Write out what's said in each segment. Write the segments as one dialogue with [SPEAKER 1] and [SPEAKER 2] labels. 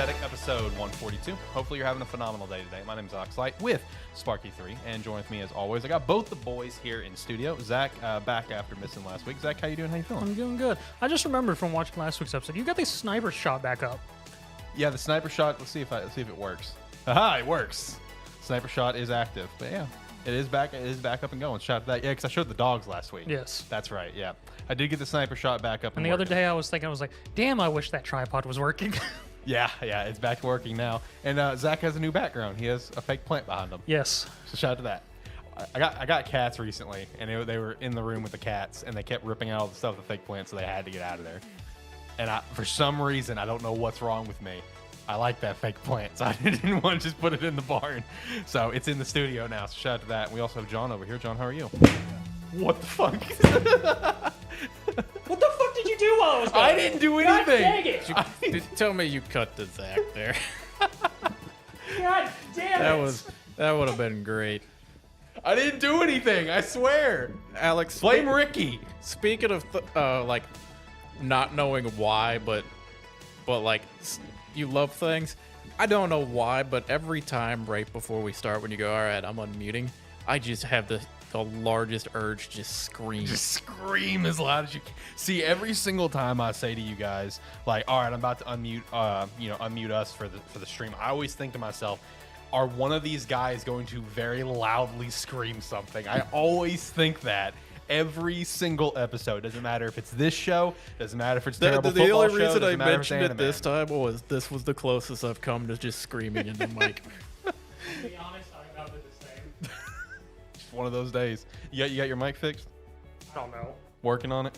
[SPEAKER 1] Gamesthetic, episode 142. Hopefully you're having a phenomenal day today. My name is Oxlight with Sparky3, and join with me as always. I got both the boys here in studio. Zach back after missing last week. Zach, how you doing? How you feeling?
[SPEAKER 2] I'm doing good. I just remembered from watching last week's episode, you got the sniper shot back up.
[SPEAKER 1] Yeah, the sniper shot. Let's see if it works. Aha, it works. Sniper shot is active. But yeah, it is back. It is back up and going. Shout out to that. Yeah, because I showed the dogs last week.
[SPEAKER 2] Yes,
[SPEAKER 1] that's right. Yeah, I did get the sniper shot back up.
[SPEAKER 2] And the other day I was like, damn, I wish that tripod was working.
[SPEAKER 1] Yeah, it's back working now. And Zach has a new background. He has a fake plant behind him.
[SPEAKER 2] Yes.
[SPEAKER 1] So shout out to that. I got cats recently, and they were in the room with the cats, and they kept ripping out all the stuff with the fake plant, so they had to get out of there. And for some reason, I don't know what's wrong with me, I like that fake plant, so I didn't want to just put it in the barn. So it's in the studio now, so shout out to that. And we also have John over here. John, how are you? What the fuck?
[SPEAKER 2] What the fuck did you do while I was gone?
[SPEAKER 1] I didn't do anything.
[SPEAKER 2] God dang it.
[SPEAKER 3] Tell me you cut the Zach there.
[SPEAKER 2] God damn it.
[SPEAKER 3] That would have been great.
[SPEAKER 1] I didn't do anything, I swear.
[SPEAKER 3] Alex,
[SPEAKER 1] Blame Ricky.
[SPEAKER 3] Speaking of like not knowing why, but like you love things. I don't know why, but every time right before we start, when you go, all right, I'm unmuting, I just have the largest urge to just scream.
[SPEAKER 1] Just scream as loud as you can. See, every single time I say to you guys, like, all right, I'm about to unmute, unmute us for the stream, I always think to myself, are one of these guys going to very loudly scream something? I always think that. Every single episode. Doesn't matter if it's this show. Doesn't matter if it's terrible
[SPEAKER 3] the
[SPEAKER 1] football
[SPEAKER 3] only
[SPEAKER 1] show.
[SPEAKER 3] reason I
[SPEAKER 1] Doesn't matter if
[SPEAKER 3] mentioned
[SPEAKER 1] it's
[SPEAKER 3] it this
[SPEAKER 1] AniMan.
[SPEAKER 3] time was this was the closest I've come to just screaming in the mic.
[SPEAKER 2] To be honest, I about did the same.
[SPEAKER 1] Just one of those days. You got your mic fixed?
[SPEAKER 2] I don't know.
[SPEAKER 1] Working on it?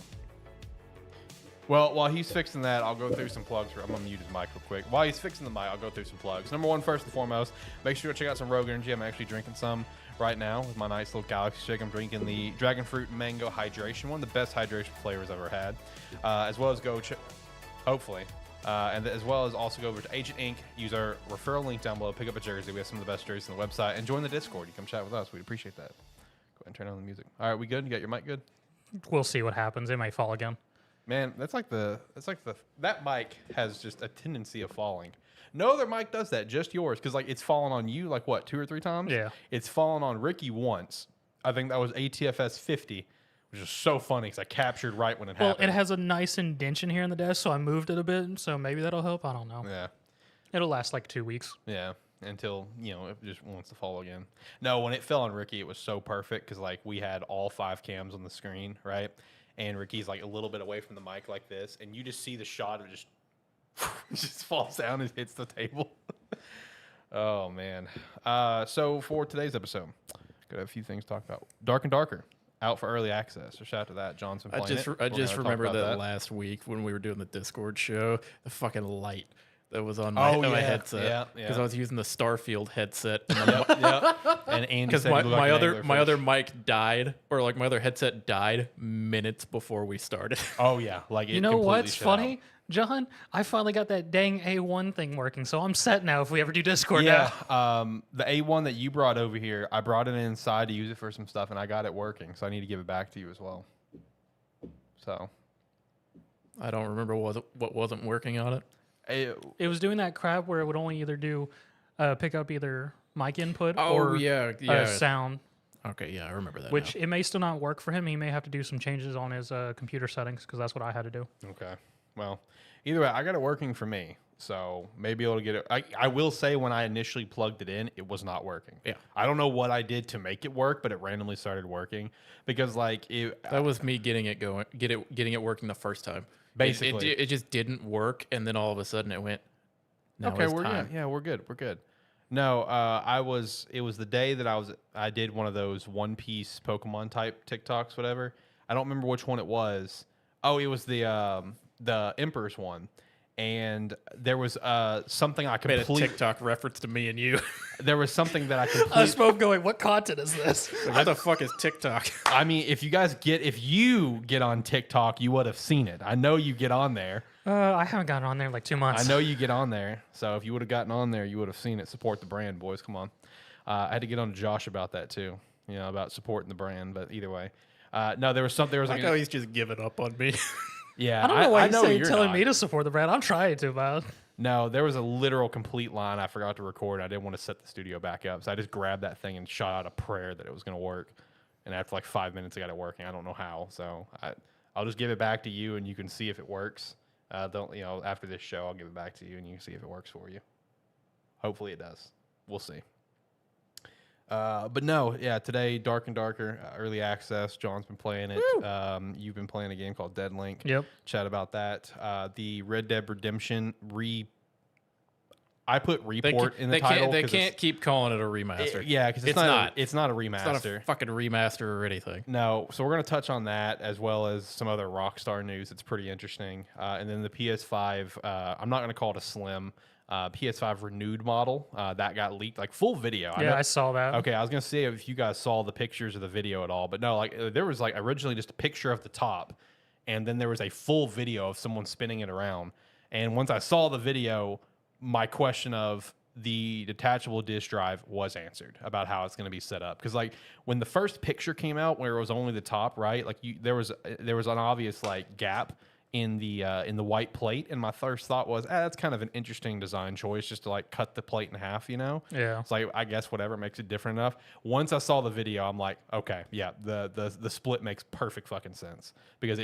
[SPEAKER 1] Well, while he's fixing that, I'll go through some plugs. I'm going to mute his mic real quick. While he's fixing the mic, I'll go through some plugs. Number one, first and foremost, make sure to check out some Rogue Energy. I'm actually drinking some right now with my nice little Galaxy shake. I'm drinking the Dragon Fruit Mango Hydration, one of the best hydration flavors I've ever had. As well as hopefully. And as well as also go over to Agent Inc. Use our referral link down below. Pick up a jersey. We have some of the best jerseys on the website. And join the Discord. You come chat with us. We'd appreciate that. Go ahead and turn on the music. All right, we good? You got your mic good?
[SPEAKER 2] We'll see what happens. It may fall again.
[SPEAKER 1] Man, that mic has just a tendency of falling. No other mic does that, just yours, because like it's fallen on you like what, 2 or 3 times?
[SPEAKER 2] Yeah.
[SPEAKER 1] It's fallen on Ricky once. I think that was ATFS 50, which is so funny because I captured right when it happened.
[SPEAKER 2] Well, it has a nice indention here in the desk, so I moved it a bit, so maybe that'll help. I don't know.
[SPEAKER 1] Yeah.
[SPEAKER 2] It'll last like 2 weeks.
[SPEAKER 1] Yeah. Until, it just wants to fall again. No, when it fell on Ricky, it was so perfect because like we had all 5 cams on the screen, right? And Ricky's like a little bit away from the mic like this, and you just see the shot of just falls down and hits the table. Oh man. So for today's episode, got a few things to talk about. Dark and Darker, out for early access. So shout out to that. John's been playing
[SPEAKER 3] I just remember that last week when we were doing the Discord show, the fucking light that was on my headset.
[SPEAKER 1] Yeah.
[SPEAKER 3] Because I was using the Starfield headset.
[SPEAKER 1] And Andy
[SPEAKER 3] because
[SPEAKER 1] said
[SPEAKER 3] my other mic died, or like my other headset died minutes before we started.
[SPEAKER 1] Oh yeah, like it.
[SPEAKER 2] You know what's
[SPEAKER 1] shut
[SPEAKER 2] funny,
[SPEAKER 1] out.
[SPEAKER 2] John? I finally got that dang A1 thing working, so I'm set now if we ever do Discord
[SPEAKER 1] Yeah,
[SPEAKER 2] now.
[SPEAKER 1] the A1 that you brought over here, I brought it inside to use it for some stuff, and I got it working, so I need to give it back to you as well. So
[SPEAKER 3] I don't remember what wasn't working on it.
[SPEAKER 2] It was doing that crap where it would only either do pick up either mic input or sound.
[SPEAKER 3] Okay, yeah, I remember that.
[SPEAKER 2] Which
[SPEAKER 3] now.
[SPEAKER 2] it may still not work for him. He may have to do some changes on his computer settings because that's what I had to do.
[SPEAKER 1] Okay. Well, either way, I got it working for me, so maybe it'll get it. I will say when I initially plugged it in, it was not working.
[SPEAKER 3] Yeah.
[SPEAKER 1] I don't know what I did to make it work, but it randomly started working because like
[SPEAKER 3] that was me getting it going, getting it working the first time.
[SPEAKER 1] Basically,
[SPEAKER 3] it just didn't work, and then all of a sudden it went.
[SPEAKER 1] Okay, we're good. Yeah, we're good. We're good. No, it was the day that I did one of those One Piece Pokemon type TikToks, whatever. I don't remember which one it was. Oh, it was the Emperor's one. And there was something I completely...
[SPEAKER 3] Made a TikTok reference to me and you.
[SPEAKER 1] There was something that I completely...
[SPEAKER 2] I was both going, what content is this?
[SPEAKER 3] What the fuck is TikTok?
[SPEAKER 1] I mean, if you get on TikTok, you would have seen it. I know you get on there.
[SPEAKER 2] I haven't gotten on there in like 2 months.
[SPEAKER 1] I know you get on there. So if you would have gotten on there, you would have seen it. Support the brand, boys. Come on. I had to get on to Josh about that too. About supporting the brand. But either way. No, there was something... There was
[SPEAKER 3] like how he's just giving up on me.
[SPEAKER 1] Yeah,
[SPEAKER 2] I don't know why
[SPEAKER 1] I know
[SPEAKER 2] you're
[SPEAKER 1] you're
[SPEAKER 2] telling
[SPEAKER 1] not.
[SPEAKER 2] me to support the brand. I'm trying to, man.
[SPEAKER 1] No, there was a literal complete line I forgot to record. I didn't want to set the studio back up, so I just grabbed that thing and shot out a prayer that it was going to work. And after like 5 minutes, I got it working. I don't know how, so I'll just give it back to you, and you can see if it works. After this show, I'll give it back to you, and you can see if it works for you. Hopefully, it does. We'll see. But no, yeah, today, Dark and Darker, early access. John's been playing it. You've been playing a game called Deadlink.
[SPEAKER 2] Yep.
[SPEAKER 1] Chat about that. The Red Dead Redemption I put report in the title.
[SPEAKER 3] They can't keep calling it a remaster.
[SPEAKER 1] Because it's not. It's not a remaster.
[SPEAKER 3] It's not a fucking remaster or anything.
[SPEAKER 1] No. So we're gonna touch on that as well as some other Rockstar news. It's pretty interesting. And then the PS5. I'm not gonna call it a slim. PS5 renewed model that got leaked, like full video.
[SPEAKER 2] I saw that.
[SPEAKER 1] Okay, I was gonna say if you guys saw the pictures of the video at all, but no, like there was like originally just a picture of the top, and then there was a full video of someone spinning it around. And once I saw the video, my question of the detachable disk drive was answered about how it's going to be set up. Because like when the first picture came out, where it was only the top, right? Like there was an obvious like gap in the white plate, and my first thought was, that's kind of an interesting design choice, just to like cut the plate in half, you know?
[SPEAKER 2] Yeah.
[SPEAKER 1] It's like, I guess whatever makes it different enough. Once I saw the video, I'm like, okay, yeah, the split makes perfect fucking sense, because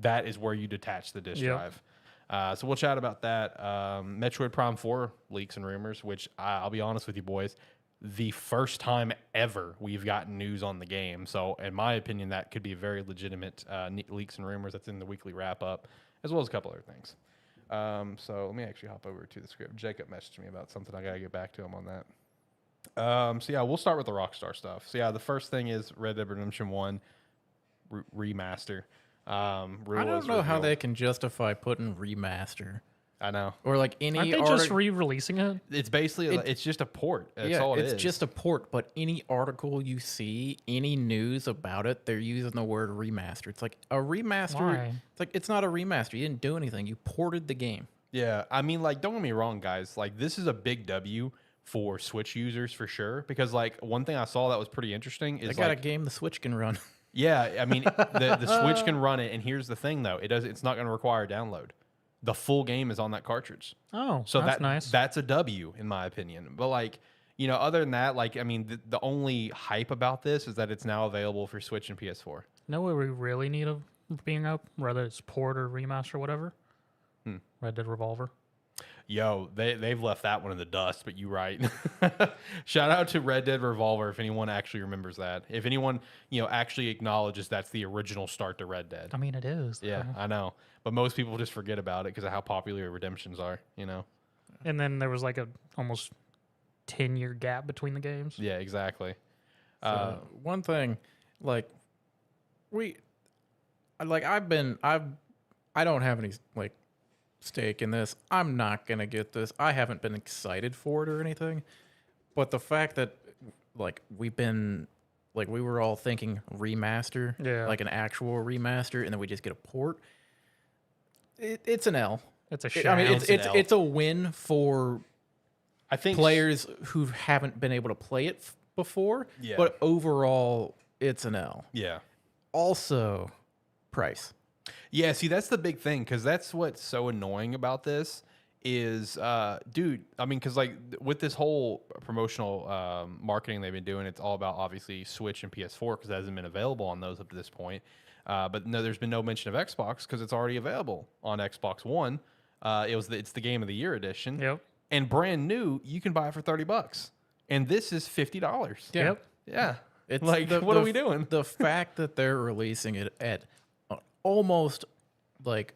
[SPEAKER 1] that is where you detach the disk drive. So we'll chat about that. Metroid Prime 4 leaks and rumors, which I'll be honest with you boys, the first time ever we've gotten news on the game. So in my opinion, that could be a very legitimate leaks and rumors that's in the weekly wrap up, as well as a couple other things. So let me actually hop over to the script. Jacob messaged me about something. I got to get back to him on that. So yeah, we'll start with the Rockstar stuff. So yeah, the first thing is Red Dead Redemption 1 remaster.
[SPEAKER 3] I don't know how they can justify putting remaster.
[SPEAKER 1] I know.
[SPEAKER 3] Or like any.
[SPEAKER 2] Aren't they just re-releasing it?
[SPEAKER 1] It's basically it's just a port. That's all it is.
[SPEAKER 3] It's just a port. But any article you see, any news about it, they're using the word remaster. It's like a remaster.
[SPEAKER 2] Why?
[SPEAKER 3] It's like it's not a remaster. You didn't do anything. You ported the game.
[SPEAKER 1] Yeah, I mean, like, don't get me wrong, guys. Like, this is a big W for Switch users for sure. Because like one thing I saw that was pretty interesting is
[SPEAKER 3] they got a game the Switch can run.
[SPEAKER 1] Yeah, I mean, the Switch can run it, and here's the thing though, it's not going to require a download. The full game is on that cartridge.
[SPEAKER 2] Oh,
[SPEAKER 1] so
[SPEAKER 2] that's nice.
[SPEAKER 1] That's a W in my opinion. But like, you know, other than that, like, I mean, the only hype about this is that it's now available for Switch and PS4.
[SPEAKER 2] Know what we really need of being up, whether it's port or remaster or whatever? Red Dead Revolver.
[SPEAKER 1] Yo, they've left that one in the dust, but you right. Shout out to Red Dead Revolver if anyone actually remembers that. If anyone, you know, actually acknowledges that's the original start to Red Dead.
[SPEAKER 2] I mean, it is.
[SPEAKER 1] Yeah, I know. But most people just forget about it because of how popular Redemptions are, you know?
[SPEAKER 2] And then there was like a almost 10-year gap between the games.
[SPEAKER 1] Yeah, exactly.
[SPEAKER 3] So one thing, like, I don't have any, like, stake in this. I'm not gonna get this. I haven't been excited for it or anything, but the fact that like we were all thinking remaster, like an actual remaster, and then we just get a port. It's an L.
[SPEAKER 2] It's a shame.
[SPEAKER 3] I mean, it's a win for
[SPEAKER 1] I think
[SPEAKER 3] players who haven't been able to play it before.
[SPEAKER 1] Yeah.
[SPEAKER 3] But overall, it's an L.
[SPEAKER 1] Yeah.
[SPEAKER 3] Also, price.
[SPEAKER 1] Yeah, see, that's the big thing, because that's what's so annoying about this is, dude, I mean, because, like, with this whole promotional marketing they've been doing, it's all about, obviously, Switch and PS4, because it hasn't been available on those up to this point. But no, there's been no mention of Xbox, because it's already available on Xbox One. It's the Game of the Year edition.
[SPEAKER 2] Yep.
[SPEAKER 1] And brand new, you can buy it for $30. And this is $50.
[SPEAKER 3] Yeah.
[SPEAKER 2] Yep.
[SPEAKER 1] Yeah.
[SPEAKER 3] It's
[SPEAKER 1] like, what are we doing?
[SPEAKER 3] The fact that they're releasing it at almost like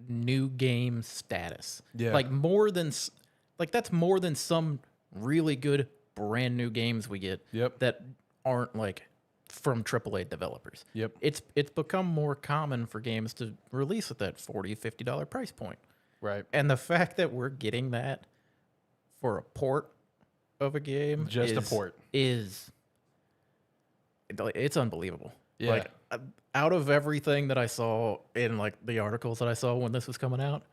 [SPEAKER 3] new game status.
[SPEAKER 1] Yeah.
[SPEAKER 3] Like that's more than some really good brand new games we get that aren't like from AAA developers.
[SPEAKER 1] Yep.
[SPEAKER 3] It's become more common for games to release at that $40, $50 price point.
[SPEAKER 1] Right.
[SPEAKER 3] And the fact that we're getting that for a port of a game, it's unbelievable.
[SPEAKER 1] Yeah.
[SPEAKER 3] Like out of everything that I saw in like the articles that I saw when this was coming out,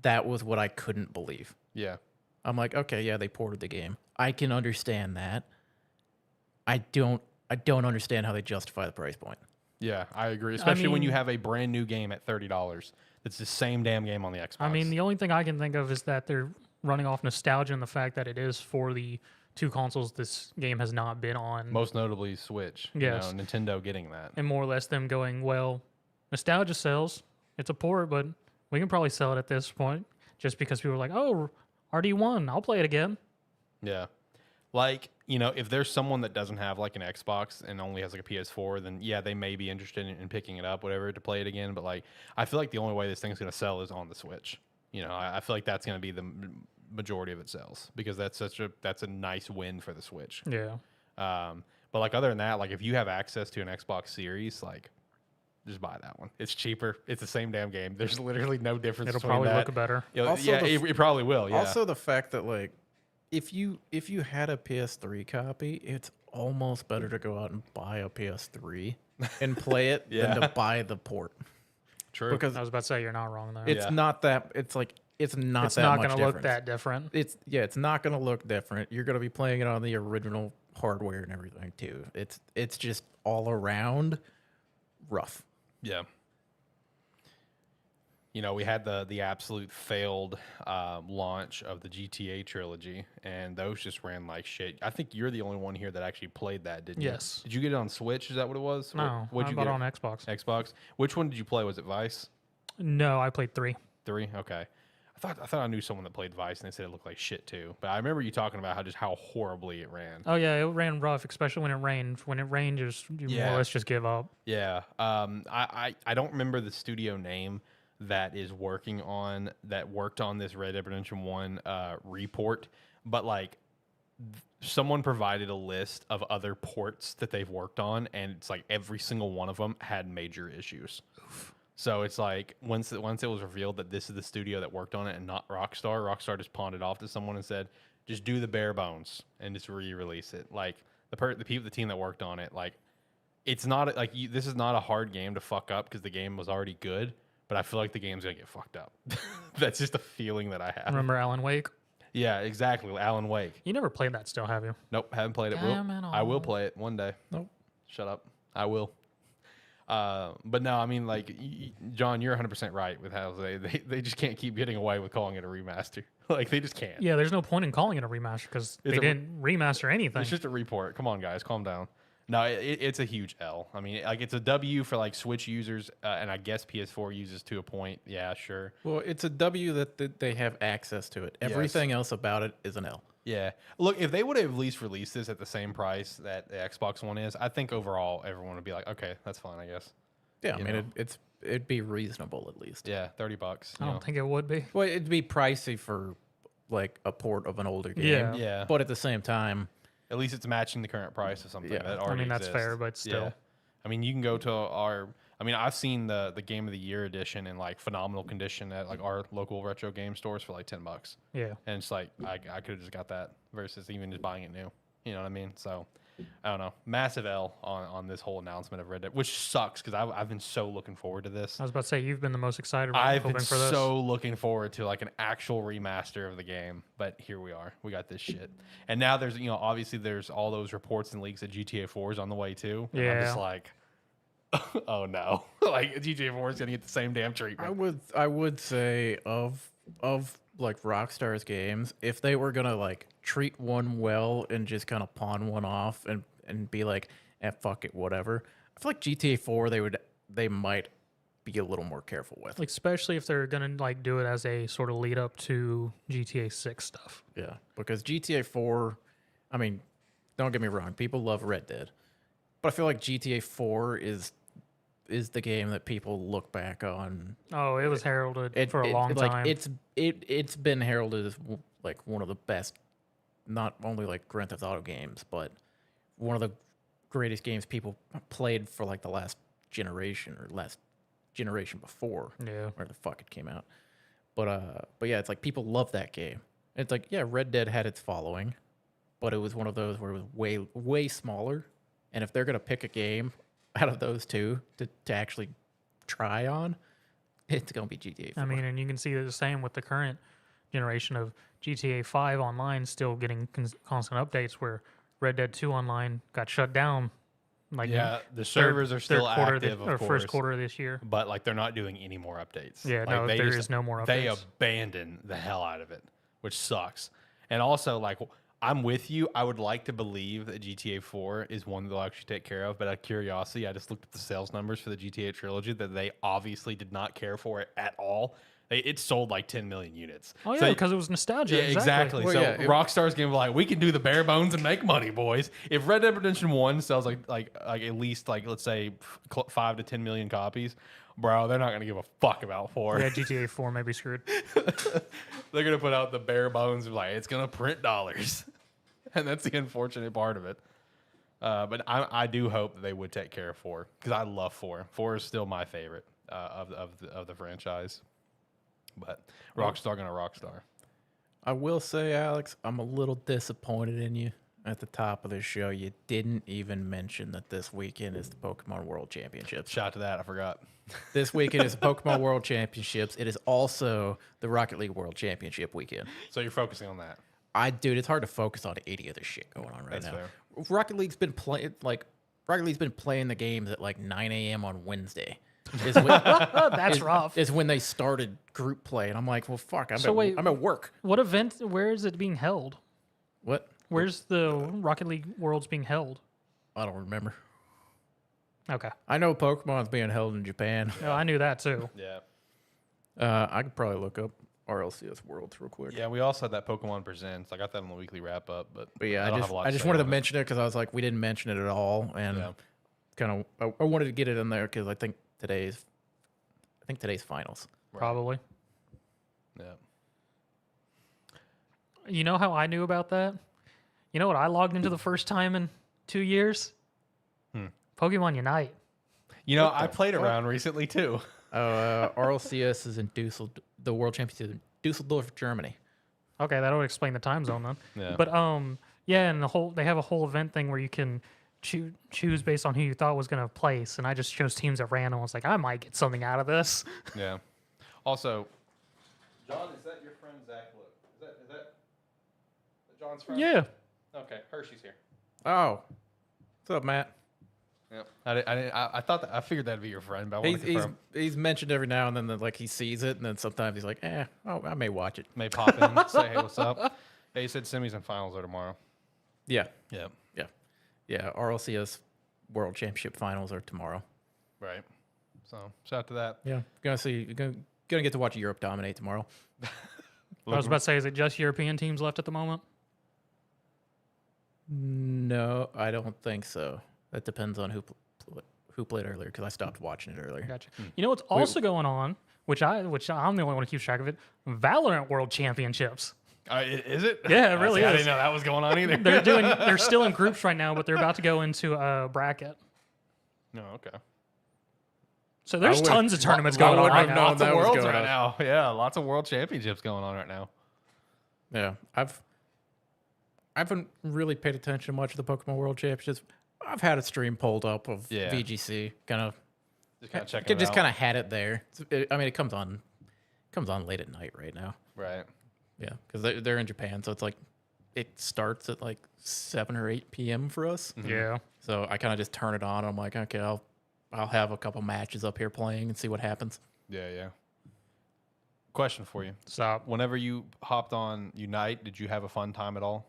[SPEAKER 3] that was what I couldn't believe.
[SPEAKER 1] Yeah.
[SPEAKER 3] I'm like, okay, yeah, they ported the game. I can understand that. I don't understand how they justify the price point.
[SPEAKER 1] Yeah, I agree. Especially when you have a brand new game at $30. It's the same damn game on the Xbox.
[SPEAKER 2] I mean, the only thing I can think of is that they're running off nostalgia and the fact that it is for the two consoles this game has not been on.
[SPEAKER 1] Most notably Switch.
[SPEAKER 2] Yes.
[SPEAKER 1] You know, Nintendo getting that.
[SPEAKER 2] And more or less them going, well, nostalgia sells. It's a port, but we can probably sell it at this point just because people are like, oh, RD1, I'll play it again.
[SPEAKER 1] Yeah. Like, you know, if there's someone that doesn't have like an Xbox and only has like a PS4, then yeah, they may be interested in picking it up, whatever, to play it again. But like, I feel like the only way this thing's going to sell is on the Switch. You know, I feel like that's going to be the majority of its sales because that's a nice win for the Switch.
[SPEAKER 2] Yeah.
[SPEAKER 1] But like other than that, like if you have access to an Xbox Series, like just buy that one. It's cheaper. It's the same damn game. There's literally no difference.
[SPEAKER 2] It'll
[SPEAKER 1] between
[SPEAKER 2] probably
[SPEAKER 1] that.
[SPEAKER 2] look better.
[SPEAKER 3] Also
[SPEAKER 1] yeah, it probably will. Yeah.
[SPEAKER 3] Also, the fact that like, if you had a PS3 copy, it's almost better to go out and buy a PS3 and play it than to buy the port.
[SPEAKER 1] True.
[SPEAKER 2] Because I was about to say you're not wrong there.
[SPEAKER 3] It's not that. It's like it's not
[SPEAKER 2] it's
[SPEAKER 3] that
[SPEAKER 2] not
[SPEAKER 3] much
[SPEAKER 2] going to look
[SPEAKER 3] difference.
[SPEAKER 2] that different.
[SPEAKER 3] It's not going to look different. You're going to be playing it on the original hardware and everything too. It's just all around rough.
[SPEAKER 1] Yeah. You know, we had the absolute failed launch of the GTA trilogy, and those just ran like shit. I think you're the only one here that actually played that, didn't you?
[SPEAKER 2] Yes.
[SPEAKER 1] Did you get it on Switch? Is that what it was?
[SPEAKER 2] No,
[SPEAKER 1] What'd
[SPEAKER 2] I
[SPEAKER 1] you
[SPEAKER 2] bought
[SPEAKER 1] get
[SPEAKER 2] it on Xbox.
[SPEAKER 1] Xbox. Which one did you play? Was it Vice?
[SPEAKER 2] No, I played 3.
[SPEAKER 1] 3? Okay. I thought I knew someone that played Vice, and they said it looked like shit too. But I remember you talking about how horribly it ran.
[SPEAKER 2] Oh yeah, it ran rough, especially when it rained. When it rained, you more or less just give up.
[SPEAKER 1] Yeah. I don't remember the studio name that worked on this Red Dead Redemption 1 report, but like someone provided a list of other ports that they've worked on, and it's like every single one of them had major issues. Oof. So it's like once it was revealed that this is the studio that worked on it and not Rockstar just pawned it off to someone and said, just do the bare bones and just re-release it. Like the team that worked on it, like it's not like this is not a hard game to fuck up because the game was already good. But I feel like the game's gonna get fucked up. That's just a feeling that I have.
[SPEAKER 2] Remember Alan Wake?
[SPEAKER 1] Yeah, exactly. Alan Wake.
[SPEAKER 2] You never played that still, have you?
[SPEAKER 1] Nope, haven't played it. I will play it one day. Nope. Shut up. I will. But no, I mean, like, John, you're 100% right with how they just can't keep getting away with calling it a remaster. Like, they just can't.
[SPEAKER 2] Yeah, there's no point in calling it a remaster because they didn't remaster anything.
[SPEAKER 1] It's just a report. Come on, guys, calm down. No, it's a huge L. I mean, like it's a W for like Switch users, and I guess PS4 users to a point. Yeah, sure.
[SPEAKER 3] Well, it's a W that they have access to it. Everything else about it is an L.
[SPEAKER 1] Yeah. Look, if they would have at least released this at the same price that the Xbox One is, I think overall everyone would be like, okay, that's fine, I guess.
[SPEAKER 3] Yeah, I mean, it'd be reasonable at least.
[SPEAKER 1] Yeah, $30.
[SPEAKER 2] I don't think it would be.
[SPEAKER 3] Well, it'd be pricey for like a port of an older game.
[SPEAKER 2] Yeah.
[SPEAKER 1] Yeah.
[SPEAKER 3] But at the same time,
[SPEAKER 1] at least it's matching the current price of something that already
[SPEAKER 2] I mean, that's
[SPEAKER 1] exists.
[SPEAKER 2] fair, but still.
[SPEAKER 1] Yeah. I mean, you can go to I've seen the Game of the Year edition in like phenomenal condition at like our local retro game stores for like $10.
[SPEAKER 2] Yeah.
[SPEAKER 1] And it's like, I could have just got that versus even just buying it new. You know what I mean? So, I don't know. Massive L on this whole announcement of Red Dead, which sucks because I've been so looking forward to this.
[SPEAKER 2] I was about to say, you've been the most excited
[SPEAKER 1] I've been
[SPEAKER 2] for this.
[SPEAKER 1] so looking forward to like an actual remaster of the game, but here we are. We got this shit. And now there's, obviously there's all those reports and leaks that GTA 4 is on the way too. And I'm just like, oh no. Like GTA 4 is going to get the same damn treatment.
[SPEAKER 3] I would say of like Rockstar's games, if they were gonna like treat one well and just kind of pawn one off and be like, fuck it, whatever. I feel like GTA 4 they might be a little more careful with.
[SPEAKER 2] Like, especially if they're gonna like do it as a sort of lead up to GTA 6 stuff.
[SPEAKER 3] Yeah, because GTA 4, I mean, don't get me wrong, people love Red Dead, but I feel like GTA 4 is the game that people look back on.
[SPEAKER 2] Oh, it was heralded for a long time.
[SPEAKER 3] It's been heralded as like one of the best, not only like Grand Theft Auto games, but one of the greatest games people played for like the last generation or last generation before.
[SPEAKER 2] Yeah.
[SPEAKER 3] Where the fuck it came out. But yeah, it's like people love that game. It's like, yeah, Red Dead had its following, but it was one of those where it was way smaller. And if they're gonna pick a game out of those two to actually try on, it's going to be GTA 4.
[SPEAKER 2] I mean, and you can see the same with the current generation of GTA 5 online still getting constant updates where Red Dead 2 online got shut down Like
[SPEAKER 1] Yeah, the servers are still
[SPEAKER 2] quarter
[SPEAKER 1] active,
[SPEAKER 2] or
[SPEAKER 1] of course.
[SPEAKER 2] first quarter of this year.
[SPEAKER 1] But like they're not doing any more updates.
[SPEAKER 2] Yeah,
[SPEAKER 1] like,
[SPEAKER 2] no, there is no more
[SPEAKER 1] They
[SPEAKER 2] updates.
[SPEAKER 1] abandon the hell out of it, which sucks. And also, like, I'm with you. I would like to believe that GTA 4 is one they'll actually take care of. But out of curiosity, I just looked at the sales numbers for the GTA trilogy that they obviously did not care for it at all. It sold like 10 million units.
[SPEAKER 2] Oh yeah,
[SPEAKER 1] So-
[SPEAKER 2] because it was nostalgia.
[SPEAKER 1] Yeah, exactly.
[SPEAKER 3] Well,
[SPEAKER 1] so
[SPEAKER 3] yeah, it-
[SPEAKER 1] Rockstar's gonna be like, we can do the bare bones and make money, boys. If Red Dead Redemption 1 sells like at least like let's say 5 to 10 million copies, bro, they're not gonna give a fuck about 4.
[SPEAKER 2] Yeah, GTA 4 may be screwed.
[SPEAKER 1] They're gonna put out the bare bones of like it's gonna print dollars, and that's the unfortunate part of it. But I do hope that they would take care of 4 because I love 4. 4 is still my favorite of the franchise. But Rockstar gonna Rockstar.
[SPEAKER 3] I will say, Alex, I'm a little disappointed in you. At the top of the show, you didn't even mention that this weekend is the Pokemon World Championships.
[SPEAKER 1] Shout to that, I forgot.
[SPEAKER 3] This weekend is the Pokemon World Championships. It is also the Rocket League World Championship weekend.
[SPEAKER 1] So you're focusing on that.
[SPEAKER 3] Dude, it's hard to focus on any of this shit going on right
[SPEAKER 1] That's
[SPEAKER 3] now.
[SPEAKER 1] fair.
[SPEAKER 3] Rocket League's been playing the games at like 9 a.m. on Wednesday. Is when,
[SPEAKER 2] That's rough.
[SPEAKER 3] is when they started group play, and I'm like, well, fuck,
[SPEAKER 2] Wait,
[SPEAKER 3] I'm at work.
[SPEAKER 2] what event? Where is it being held?
[SPEAKER 3] What?
[SPEAKER 2] Where's the Rocket League Worlds being held?
[SPEAKER 3] I don't remember.
[SPEAKER 2] Okay.
[SPEAKER 3] I know Pokemon's being held in Japan.
[SPEAKER 2] No, I knew that too.
[SPEAKER 1] Yeah.
[SPEAKER 3] I could probably look up RLCS Worlds real quick.
[SPEAKER 1] Yeah, we also had that Pokemon Presents. I got that on the weekly wrap up, but
[SPEAKER 3] But yeah,
[SPEAKER 1] don't have a lot
[SPEAKER 3] I just
[SPEAKER 1] say
[SPEAKER 3] wanted to
[SPEAKER 1] on it.
[SPEAKER 3] mention it because I was like, we didn't mention it at all, and
[SPEAKER 1] Yeah.
[SPEAKER 3] kind of I wanted to get it in there because I think today's finals.
[SPEAKER 1] Right.
[SPEAKER 2] Probably.
[SPEAKER 1] Yeah.
[SPEAKER 2] You know how I knew about that? You know what I logged into the first time in 2 years? Pokemon Unite.
[SPEAKER 1] You know, I played around recently too.
[SPEAKER 3] RLCS is in the World Championship in Dusseldorf, Germany.
[SPEAKER 2] Okay, that would explain the time zone then.
[SPEAKER 1] Yeah.
[SPEAKER 2] But yeah, and they have a whole event thing where you can choose based on who you thought was going to place, and I just chose teams at random. I was like, I might get something out of this.
[SPEAKER 1] Yeah. Also, John, is that your friend Zach? Look, is that John's friend?
[SPEAKER 2] Yeah.
[SPEAKER 1] Okay, Hershey's here.
[SPEAKER 3] Oh, what's up, Matt?
[SPEAKER 1] Yeah. I thought I figured that'd be your friend, but I want to confirm.
[SPEAKER 3] He's mentioned every now and then that like he sees it, and then sometimes he's like, I may watch it.
[SPEAKER 1] May pop in, say hey, what's up? Hey, he said semis and finals are tomorrow.
[SPEAKER 3] Yeah,
[SPEAKER 1] Yeah.
[SPEAKER 3] yeah. RLCS World Championship finals are tomorrow.
[SPEAKER 1] Right. So shout out to that.
[SPEAKER 3] Yeah, gonna get to watch Europe dominate tomorrow.
[SPEAKER 2] I was about to say, is it just European teams left at the moment?
[SPEAKER 3] No, I don't think so. That depends on who played earlier because I stopped watching it earlier.
[SPEAKER 2] Gotcha. You know what's also going on, which I'm the only one who keeps track of it, Valorant World Championships.
[SPEAKER 1] Is it?
[SPEAKER 2] Yeah, it really
[SPEAKER 1] I
[SPEAKER 2] is.
[SPEAKER 1] didn't know that was going on either.
[SPEAKER 2] They're still in groups right now, but they're about to go into a bracket.
[SPEAKER 1] No, okay.
[SPEAKER 2] So there's
[SPEAKER 3] would-
[SPEAKER 2] tons of tournaments
[SPEAKER 3] I
[SPEAKER 2] going on
[SPEAKER 3] wouldn't
[SPEAKER 2] right
[SPEAKER 3] have
[SPEAKER 2] now.
[SPEAKER 3] known
[SPEAKER 1] Lots of
[SPEAKER 3] that was
[SPEAKER 1] worlds
[SPEAKER 3] going
[SPEAKER 1] right
[SPEAKER 3] on.
[SPEAKER 1] now. Yeah, lots of world championships going on right now.
[SPEAKER 3] Yeah, I haven't really paid attention much to the Pokemon World Championships. I've had a stream pulled up of
[SPEAKER 1] Yeah.
[SPEAKER 3] VGC, kind of
[SPEAKER 1] Just kind of checking it
[SPEAKER 3] just
[SPEAKER 1] out.
[SPEAKER 3] kind of had it there. It comes on late at night right now.
[SPEAKER 1] Right.
[SPEAKER 3] Yeah, because they're in Japan, so it's like it starts at like 7 or 8 p.m. for us.
[SPEAKER 2] Yeah.
[SPEAKER 3] So I kind of just turn it on. I'm like, okay, I'll have a couple matches up here playing and see what happens.
[SPEAKER 1] Yeah. Question for you.
[SPEAKER 2] Stop.
[SPEAKER 1] Whenever you hopped on Unite, did you have a fun time at all?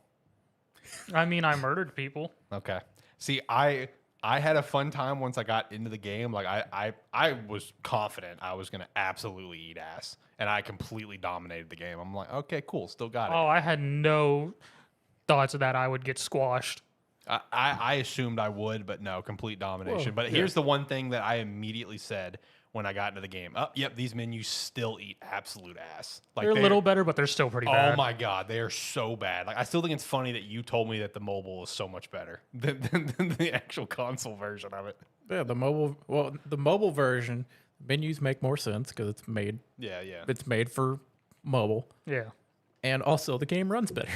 [SPEAKER 2] I mean, I murdered people.
[SPEAKER 1] Okay. See, I had a fun time once I got into the game. Like I was confident I was gonna absolutely eat ass, and I completely dominated the game. I'm like, okay, cool, still got it.
[SPEAKER 2] Oh, I had no thoughts that I would get squashed.
[SPEAKER 1] I assumed I would, but no, complete domination.
[SPEAKER 3] Well,
[SPEAKER 1] But here's the one thing that I immediately said when I got into the game. Oh, yep, these menus still eat absolute ass. Like
[SPEAKER 2] They're a little better, but they're still pretty bad.
[SPEAKER 1] Oh my god, they are so bad. Like I still think it's funny that you told me that the mobile is so much better than the actual console version of it.
[SPEAKER 3] Yeah, the mobile version menus make more sense because it's made for mobile,
[SPEAKER 2] Yeah.
[SPEAKER 3] and also the game runs better.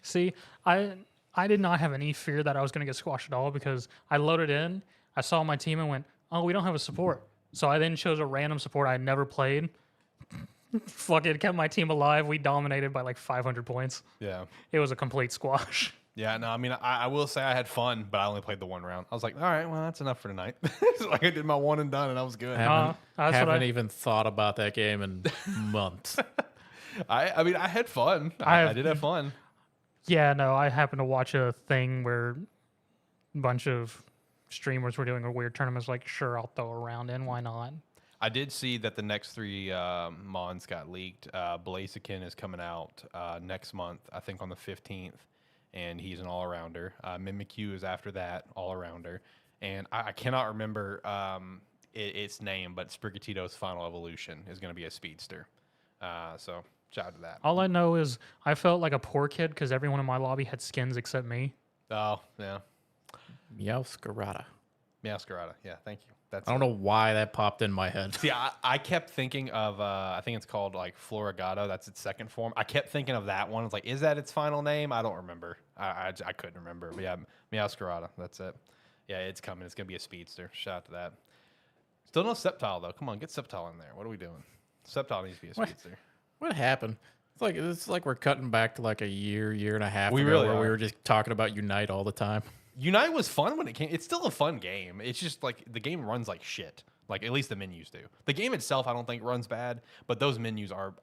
[SPEAKER 2] See, I did not have any fear that I was going to get squashed at all because I loaded in, I saw my team and went, oh, we don't have a support. So I then chose a random support I had never played. fucking kept my team alive. We dominated by like 500 points.
[SPEAKER 1] Yeah.
[SPEAKER 2] It was a complete squash.
[SPEAKER 1] Yeah, no, I mean, I will say I had fun, but I only played the one round. I was like, all right, well, that's enough for tonight. So like I did my one and done, and I was good.
[SPEAKER 2] That's what
[SPEAKER 3] Haven't
[SPEAKER 2] I-
[SPEAKER 3] even thought about that game in months.
[SPEAKER 1] I mean, I had fun. I did have fun.
[SPEAKER 2] Yeah, no, I happened to watch a thing where a bunch of streamers were doing a weird tournament. I was like, sure, I'll throw a round in. Why not?
[SPEAKER 1] I did see that the next 3 Mons got leaked. Blaziken is coming out next month, I think on the 15th, and he's an all-arounder. Mimikyu is after that, all-arounder. And I cannot remember its name, but Sprigatito's final evolution is going to be a speedster. So shout out to that.
[SPEAKER 2] All I know is I felt like a poor kid because everyone in my lobby had skins except me.
[SPEAKER 1] Oh, yeah.
[SPEAKER 3] Meowscarada.
[SPEAKER 1] Meowscarada. Yeah, thank you. That's
[SPEAKER 3] I don't know why that popped in my head.
[SPEAKER 1] See, I kept thinking of, I think it's called like Floragato. That's its second form. I kept thinking of that one. It's like, is that its final name? I don't remember. I couldn't remember. But yeah, Meowscarada. That's it. Yeah, it's coming. It's going to be a speedster. Shout out to that. Still no Sceptile, though. Come on, get Sceptile in there. What are we doing? Sceptile needs to be a speedster.
[SPEAKER 3] What happened? It's like we're cutting back to like a year and a half
[SPEAKER 1] We
[SPEAKER 3] ago
[SPEAKER 1] really
[SPEAKER 3] where we
[SPEAKER 1] are.
[SPEAKER 3] were just talking about Unite all the time.
[SPEAKER 1] Unite was fun when it came. It's still a fun game. It's just like the game runs like shit. Like at least the menus do. The game itself, I don't think runs bad, but those menus are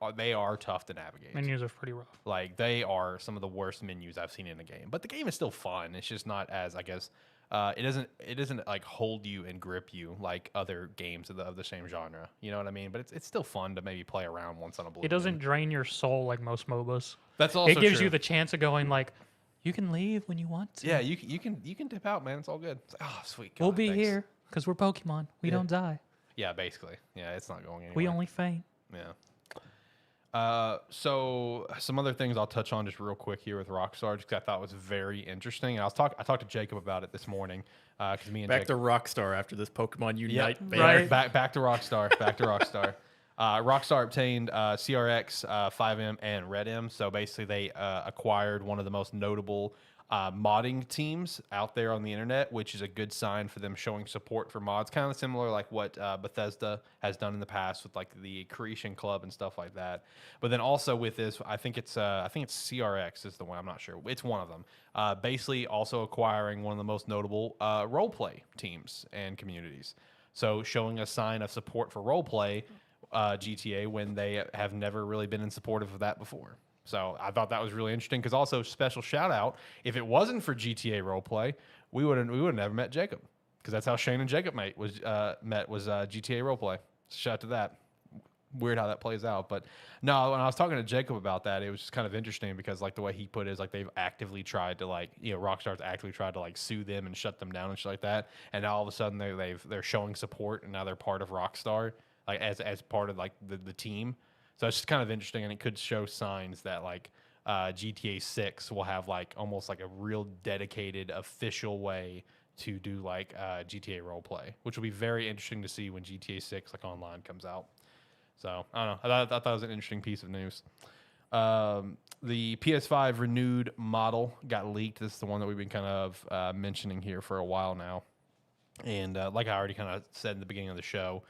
[SPEAKER 1] tough to navigate.
[SPEAKER 2] Menus are pretty rough.
[SPEAKER 1] Like they are some of the worst menus I've seen in a game. But the game is still fun. It's just not as, I guess, it doesn't like hold you and grip you like other games of the same genre. You know what I mean? But it's still fun to maybe play around once on a blue.
[SPEAKER 2] It doesn't drain your soul like most MOBAs.
[SPEAKER 1] That's also
[SPEAKER 2] It gives
[SPEAKER 1] true.
[SPEAKER 2] you the chance of going like, you can leave when you want to.
[SPEAKER 1] Yeah, you can dip out, man. It's all good. It's like, oh, sweet.
[SPEAKER 2] We'll
[SPEAKER 1] God,
[SPEAKER 2] be
[SPEAKER 1] thanks.
[SPEAKER 2] here because we're Pokemon. We don't die.
[SPEAKER 1] Yeah, basically. Yeah, it's not going anywhere.
[SPEAKER 2] We only faint.
[SPEAKER 1] Yeah. So some other things I'll touch on just real quick here with Rockstar, just 'cause I thought was very interesting. And I talked to Jacob about it this morning because me and
[SPEAKER 3] Back
[SPEAKER 1] Jacob,
[SPEAKER 3] to Rockstar after this Pokemon Unite.
[SPEAKER 1] Yep,
[SPEAKER 3] ban.
[SPEAKER 2] Right.
[SPEAKER 1] back to Rockstar. Back to Rockstar. Rockstar obtained CRX, 5M, and Red M. So basically, they acquired one of the most notable modding teams out there on the internet, which is a good sign for them showing support for mods. Kind of similar like what Bethesda has done in the past with like the Creation Club and stuff like that. But then also with this, I think it's CRX is the one. I'm not sure. It's one of them. Basically, also acquiring one of the most notable roleplay teams and communities. So showing a sign of support for roleplay. GTA when they have never really been in support of that before. So I thought that was really interesting because also special shout out, if it wasn't for GTA roleplay, we would have never met Jacob because that's how Shane and Jacob met was GTA roleplay. Shout out to that. Weird how that plays out, but no, when I was talking to Jacob about that, it was just kind of interesting because like the way he put it is like they've actively tried to like, you know, Rockstar's actively tried to like sue them and shut them down and shit like that, and now all of a sudden they're showing support and now they're part of Rockstar. Like as part of like the team, so it's just kind of interesting, and it could show signs that like GTA 6 will have like almost like a real dedicated official way to do like GTA roleplay, which will be very interesting to see when GTA 6 like online comes out. So I don't know, I thought that was an interesting piece of news. The PS5 renewed model got leaked. This is the one that we've been kind of mentioning here for a while now, and like I already kind of said in the beginning of the show.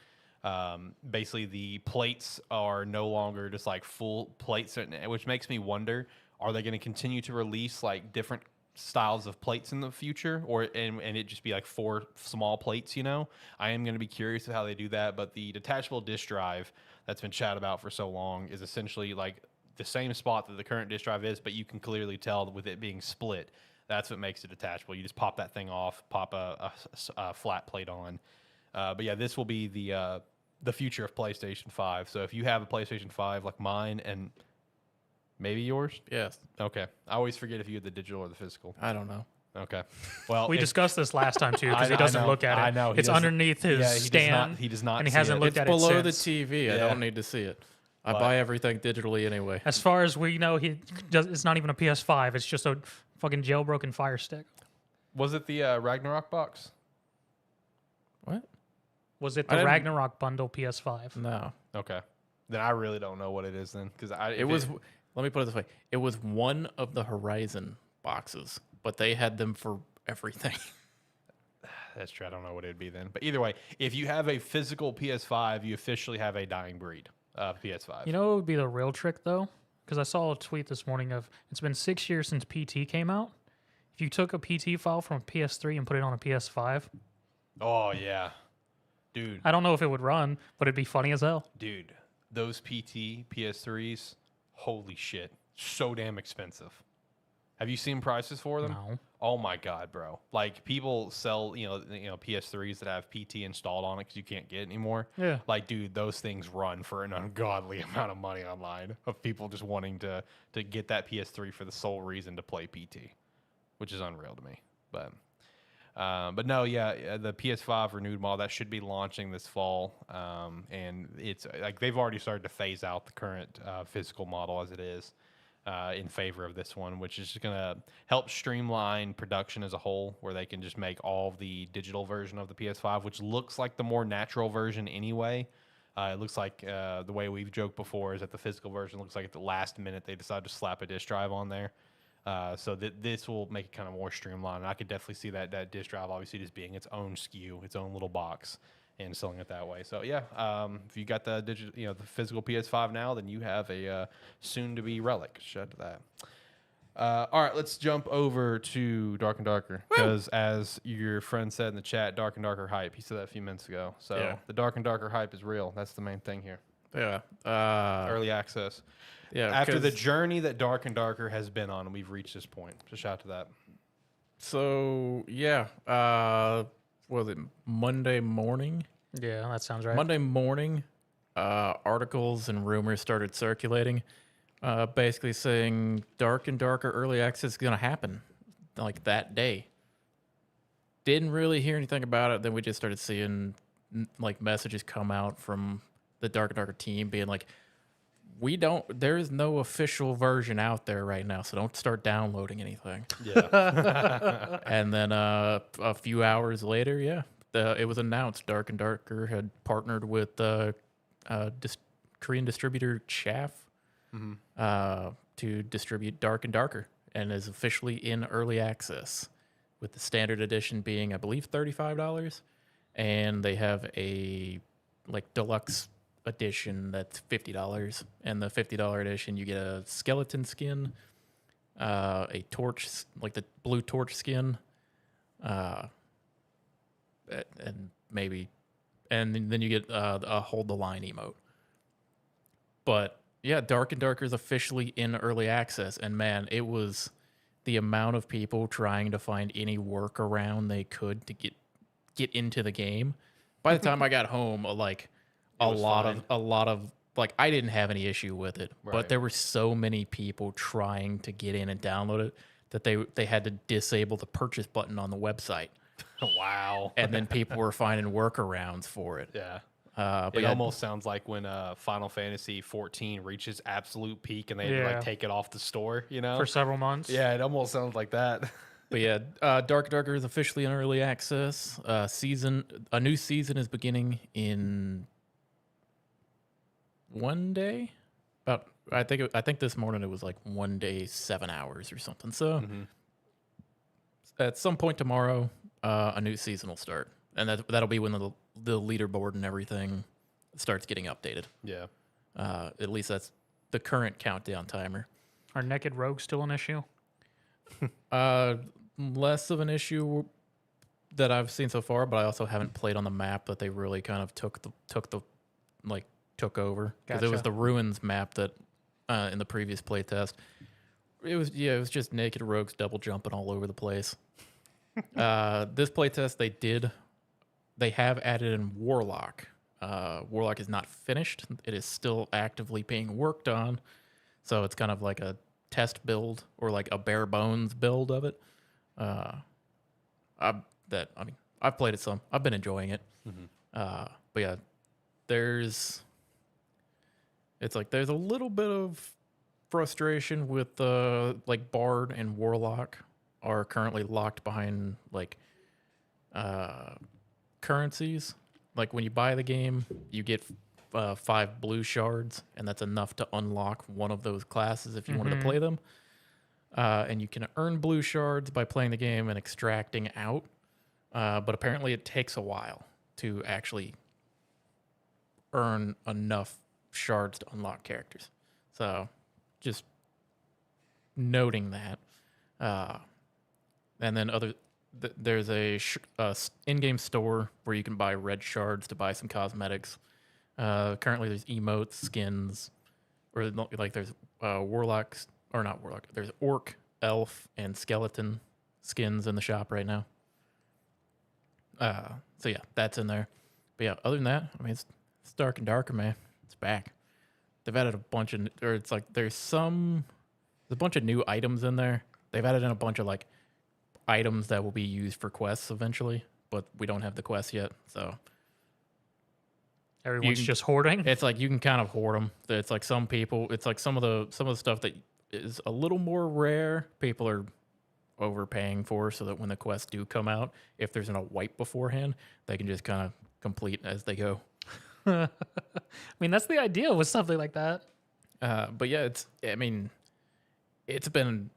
[SPEAKER 1] Basically, the plates are no longer just like full plates, which makes me wonder: are they going to continue to release like different styles of plates in the future, and it just be like 4 small plates? You know, I am going to be curious of how they do that. But the detachable disk drive that's been chatted about for so long is essentially like the same spot that the current disk drive is, but you can clearly tell with it being split. That's what makes it detachable. You just pop that thing off, pop a flat plate on. But yeah, this will be the future of PlayStation 5. So if you have a PlayStation 5 like mine and maybe yours?
[SPEAKER 3] Yes.
[SPEAKER 1] Okay. I always forget if you had the digital or the physical.
[SPEAKER 3] I don't know.
[SPEAKER 1] Okay. Well,
[SPEAKER 2] We discussed this last time too because he
[SPEAKER 1] I
[SPEAKER 2] doesn't
[SPEAKER 1] know,
[SPEAKER 2] look at it.
[SPEAKER 1] I know, he
[SPEAKER 2] It's
[SPEAKER 1] doesn't-
[SPEAKER 2] underneath his
[SPEAKER 1] yeah,
[SPEAKER 2] stand.
[SPEAKER 1] He does not
[SPEAKER 2] and he
[SPEAKER 1] see
[SPEAKER 2] hasn't
[SPEAKER 1] it.
[SPEAKER 2] looked
[SPEAKER 3] It's
[SPEAKER 2] at it
[SPEAKER 3] below the
[SPEAKER 2] since.
[SPEAKER 3] TV. I
[SPEAKER 1] Yeah.
[SPEAKER 3] don't need to see it. I
[SPEAKER 1] But-
[SPEAKER 3] buy everything digitally anyway.
[SPEAKER 2] As far as we know, it's not even a PS5. It's just a fucking jailbroken Fire Stick.
[SPEAKER 1] Was it the Ragnarok box?
[SPEAKER 3] What?
[SPEAKER 2] Was it
[SPEAKER 3] I
[SPEAKER 2] the
[SPEAKER 3] didn't-
[SPEAKER 2] Ragnarok bundle PS5?
[SPEAKER 3] No.
[SPEAKER 1] Okay. Then I really don't know what it is then because
[SPEAKER 3] It was. Let me put it this way. It was one of the Horizon boxes, but they had them for everything.
[SPEAKER 1] That's true. I don't know what it'd be then. But either way, if you have a physical PS5, you officially have a dying breed. PS5.
[SPEAKER 2] You know what would be the real trick though? Because I saw a tweet this morning of it's been 6 years since PT came out. If you took a PT file from a PS3 and put it on a PS5,
[SPEAKER 1] Oh yeah, dude,
[SPEAKER 2] I don't know if it would run, but it'd be funny as hell.
[SPEAKER 1] dude, those PT PS3s, holy shit, so damn expensive. Have you seen prices for them?
[SPEAKER 2] No.
[SPEAKER 1] Oh my god, bro! Like people sell, PS3s that have PT installed on it because you can't get it anymore.
[SPEAKER 2] Yeah.
[SPEAKER 1] Like, dude, those things run for an ungodly amount of money online of people just wanting to get that PS3 for the sole reason to play PT, which is unreal to me. But no, yeah, the PS5 renewed model that should be launching this fall, and it's like they've already started to phase out the current physical model as it is. In favor of this one, which is going to help streamline production as a whole, where they can just make all of the digital version of the PS5, which looks like the more natural version anyway. It looks like the way we've joked before is that the physical version looks like at the last minute they decided to slap a disk drive on there. So this will make it kind of more streamlined. And I could definitely see that disk drive obviously just being its own SKU, its own little box, and selling it that way. So yeah, if you got the digital, the physical PS5 now, then you have a soon-to-be relic. Shout out to that. All right, let's jump over to Dark and Darker because, as your friend said in the chat, Dark and Darker hype. He said that a few minutes ago. So
[SPEAKER 3] Yeah.
[SPEAKER 1] the Dark and Darker hype is real. That's the main thing here.
[SPEAKER 3] Yeah.
[SPEAKER 1] Early access.
[SPEAKER 3] Yeah.
[SPEAKER 1] After the
[SPEAKER 3] 'cause-
[SPEAKER 1] journey that Dark and Darker has been on, we've reached this point. So shout out to that.
[SPEAKER 3] So yeah. Was it Monday morning?
[SPEAKER 2] Yeah, that sounds right.
[SPEAKER 3] Monday morning, articles and rumors started circulating, basically saying Dark and Darker early access is going to happen like that day. Didn't really hear anything about it. Then we just started seeing like messages come out from the Dark and Darker team being like, there is no official version out there right now, so don't start downloading anything.
[SPEAKER 1] Yeah.
[SPEAKER 3] And then a few hours later, it was announced Dark and Darker had partnered with Korean distributor Chaff to distribute Dark and Darker, and is officially in early access, with the standard edition being, I believe, $35, and they have a deluxe edition that's $50, and the $50 edition you get a skeleton skin, a torch, like the blue torch skin, and then you get a hold the line emote. But yeah, Dark and Darker is officially in early access, and man, it was the amount of people trying to find any workaround they could to get into the game. By the time I got home, a lot of I didn't have any issue with it,
[SPEAKER 1] Right.
[SPEAKER 3] but there were so many people trying to get in and download it that they had to disable the purchase button on the website.
[SPEAKER 1] Wow.
[SPEAKER 3] And then people were finding workarounds for it.
[SPEAKER 1] Yeah.
[SPEAKER 3] But
[SPEAKER 1] It
[SPEAKER 3] yeah,
[SPEAKER 1] almost sounds like when Final Fantasy 14 reaches absolute peak and they
[SPEAKER 2] Yeah.
[SPEAKER 1] take it off the store,
[SPEAKER 2] For several months.
[SPEAKER 1] Yeah, it almost sounds like that.
[SPEAKER 3] but yeah, Dark Darker is officially in early access. A new season is beginning in one day. I think this morning it was 1 day, 7 hours or something. So at some point tomorrow, a new season will start, and that'll be when the leaderboard and everything starts getting updated.
[SPEAKER 1] Yeah.
[SPEAKER 3] At least that's the current countdown timer.
[SPEAKER 2] Are naked rogues still an issue?
[SPEAKER 3] Less of an issue that I've seen so far, but I also haven't played on the map that they really kind of took over, because it was
[SPEAKER 2] Gotcha.
[SPEAKER 3] the Ruins map that in the previous playtest. It was just naked rogues double jumping all over the place. This playtest they have added in Warlock. Warlock is not finished. It is still actively being worked on. So it's kind of like a test build or like a bare bones build of it. I've played it some. I've been enjoying it. But yeah, there's a little bit of frustration with Bard and Warlock are currently locked behind currencies. Like when you buy the game, you get 5 blue shards, and that's enough to unlock one of those classes if you wanted to play them. And you can earn blue shards by playing the game and extracting out. But apparently it takes a while to actually earn enough shards to unlock characters. So just noting that. And then there's a in-game store where you can buy red shards to buy some cosmetics. Currently, there's emotes, skins, or like there's warlocks, or not warlock. There's orc, elf, and skeleton skins in the shop right now. So yeah, that's in there. But yeah, other than that, I mean, it's dark and darker, man. It's back. They've added a bunch of, or it's like there's a bunch of new items in there. They've added in a bunch of like items that will be used for quests eventually, but we don't have the quests yet, so
[SPEAKER 2] Everyone's just hoarding.
[SPEAKER 3] it's like you can kind of hoard them. It's like some people, it's like some of the stuff that is a little more rare, people are overpaying for, so that when the quests do come out, if there's a wipe beforehand, they can just kind of complete as they go.
[SPEAKER 2] I mean, that's the idea with something like that.
[SPEAKER 3] But yeah, it's been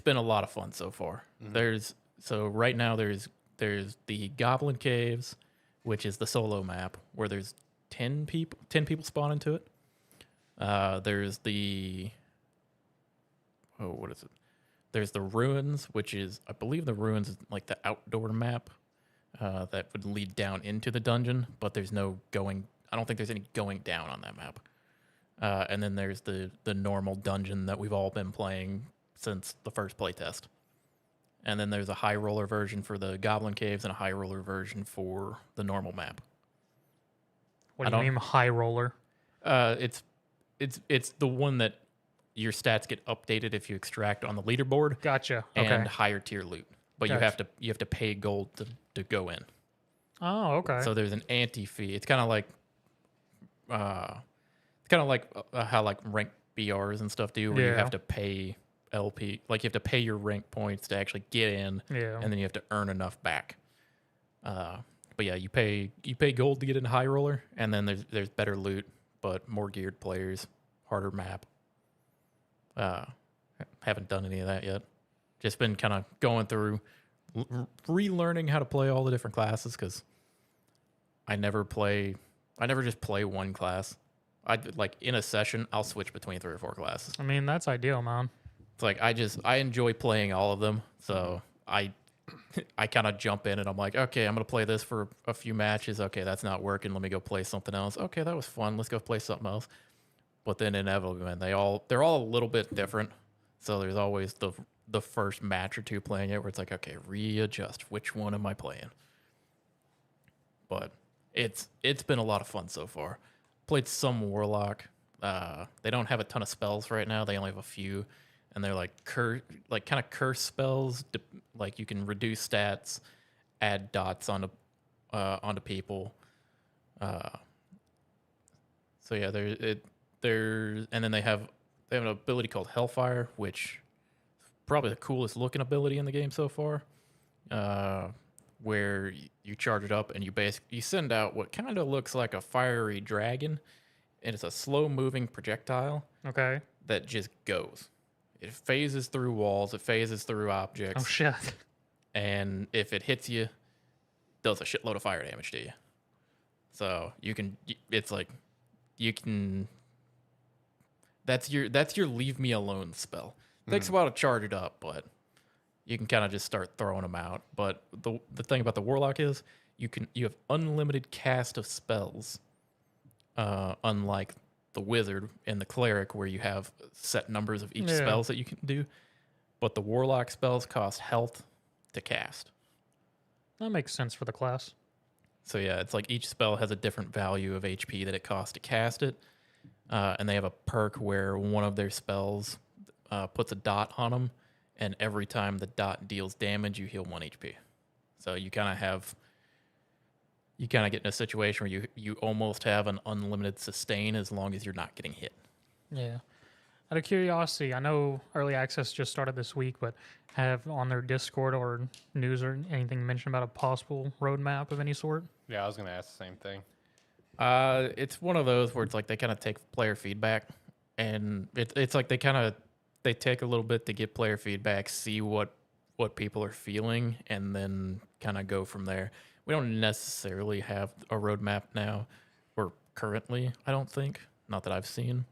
[SPEAKER 3] a lot of fun so far. Right now there's the Goblin Caves, which is the solo map where there's 10 people spawn into it. There's what is it? There's the Ruins, which is, I believe the Ruins is like the outdoor map that would lead down into the dungeon, but there's no going. I don't think there's any going down on that map. And then there's the normal dungeon that we've all been playing since the first playtest. And then there's a high roller version for the Goblin Caves and a high roller version for the normal map.
[SPEAKER 2] What do you mean high roller?
[SPEAKER 3] It's the one that your stats get updated if you extract on the leaderboard.
[SPEAKER 2] Gotcha.
[SPEAKER 3] And
[SPEAKER 2] Okay.
[SPEAKER 3] higher tier loot, but
[SPEAKER 2] Gotcha.
[SPEAKER 3] you have to pay gold to go in.
[SPEAKER 2] Oh, okay.
[SPEAKER 3] So there's an anti fee. It's kind of like how like ranked BRs and stuff do, where you have to pay LP, like you have to pay your rank points to actually get in,
[SPEAKER 2] Yeah.
[SPEAKER 3] and then you have to earn enough back. But yeah, you pay gold to get in high roller, and then there's better loot, but more geared players, harder map. Haven't done any of that yet. Just been kind of going through, relearning how to play all the different classes, because I never just play one class. Like in a session, I'll switch between 3 or 4 classes.
[SPEAKER 2] I mean, that's ideal, man.
[SPEAKER 3] It's like I enjoy playing all of them, so I kind of jump in and I'm like, okay, I'm gonna play this for a few matches. Okay, that's not working. Let me go play something else. Okay, that was fun. Let's go play something else. But then inevitably, man, they're all a little bit different. So there's always the first match or two playing it where it's like, okay, readjust. Which one am I playing? But it's been a lot of fun so far. Played some Warlock. They don't have a ton of spells right now. They only have a few, and they're like kind of curse spells. Like you can reduce stats, add dots onto people. So yeah, and then they have an ability called Hellfire, which is probably the coolest looking ability in the game so far. Where you charge it up and you send out what kind of looks like a fiery dragon, and it's a slow moving projectile.
[SPEAKER 2] Okay.
[SPEAKER 3] That just goes. It phases through walls, it phases through objects.
[SPEAKER 2] Oh shit.
[SPEAKER 3] And if it hits you, does a shitload of fire damage to you. So that's your leave me alone spell. Takes a while to charge it up, but you can kind of just start throwing them out. But the thing about the Warlock is you have unlimited cast of spells, unlike the Wizard and the Cleric, where you have set numbers of each spells that you can do. But the Warlock spells cost health to cast.
[SPEAKER 2] That makes sense for the class.
[SPEAKER 3] So yeah, it's like each spell has a different value of HP that it costs to cast it. And they have a perk where one of their spells puts a dot on them, and every time the dot deals damage, you heal 1 HP. So you kind of get in a situation where you almost have an unlimited sustain as long as you're not getting hit.
[SPEAKER 2] Yeah. Out of curiosity, I know early access just started this week, but have on their Discord or news or anything mentioned about a possible roadmap of any sort?
[SPEAKER 1] Yeah, I was gonna ask the same thing.
[SPEAKER 3] It's one of those where it's like they kind of take player feedback, and it's like they take a little bit to get player feedback, see what people are feeling, and then kind of go from there. We don't necessarily have a roadmap now, or currently, I don't think. not that I've seen.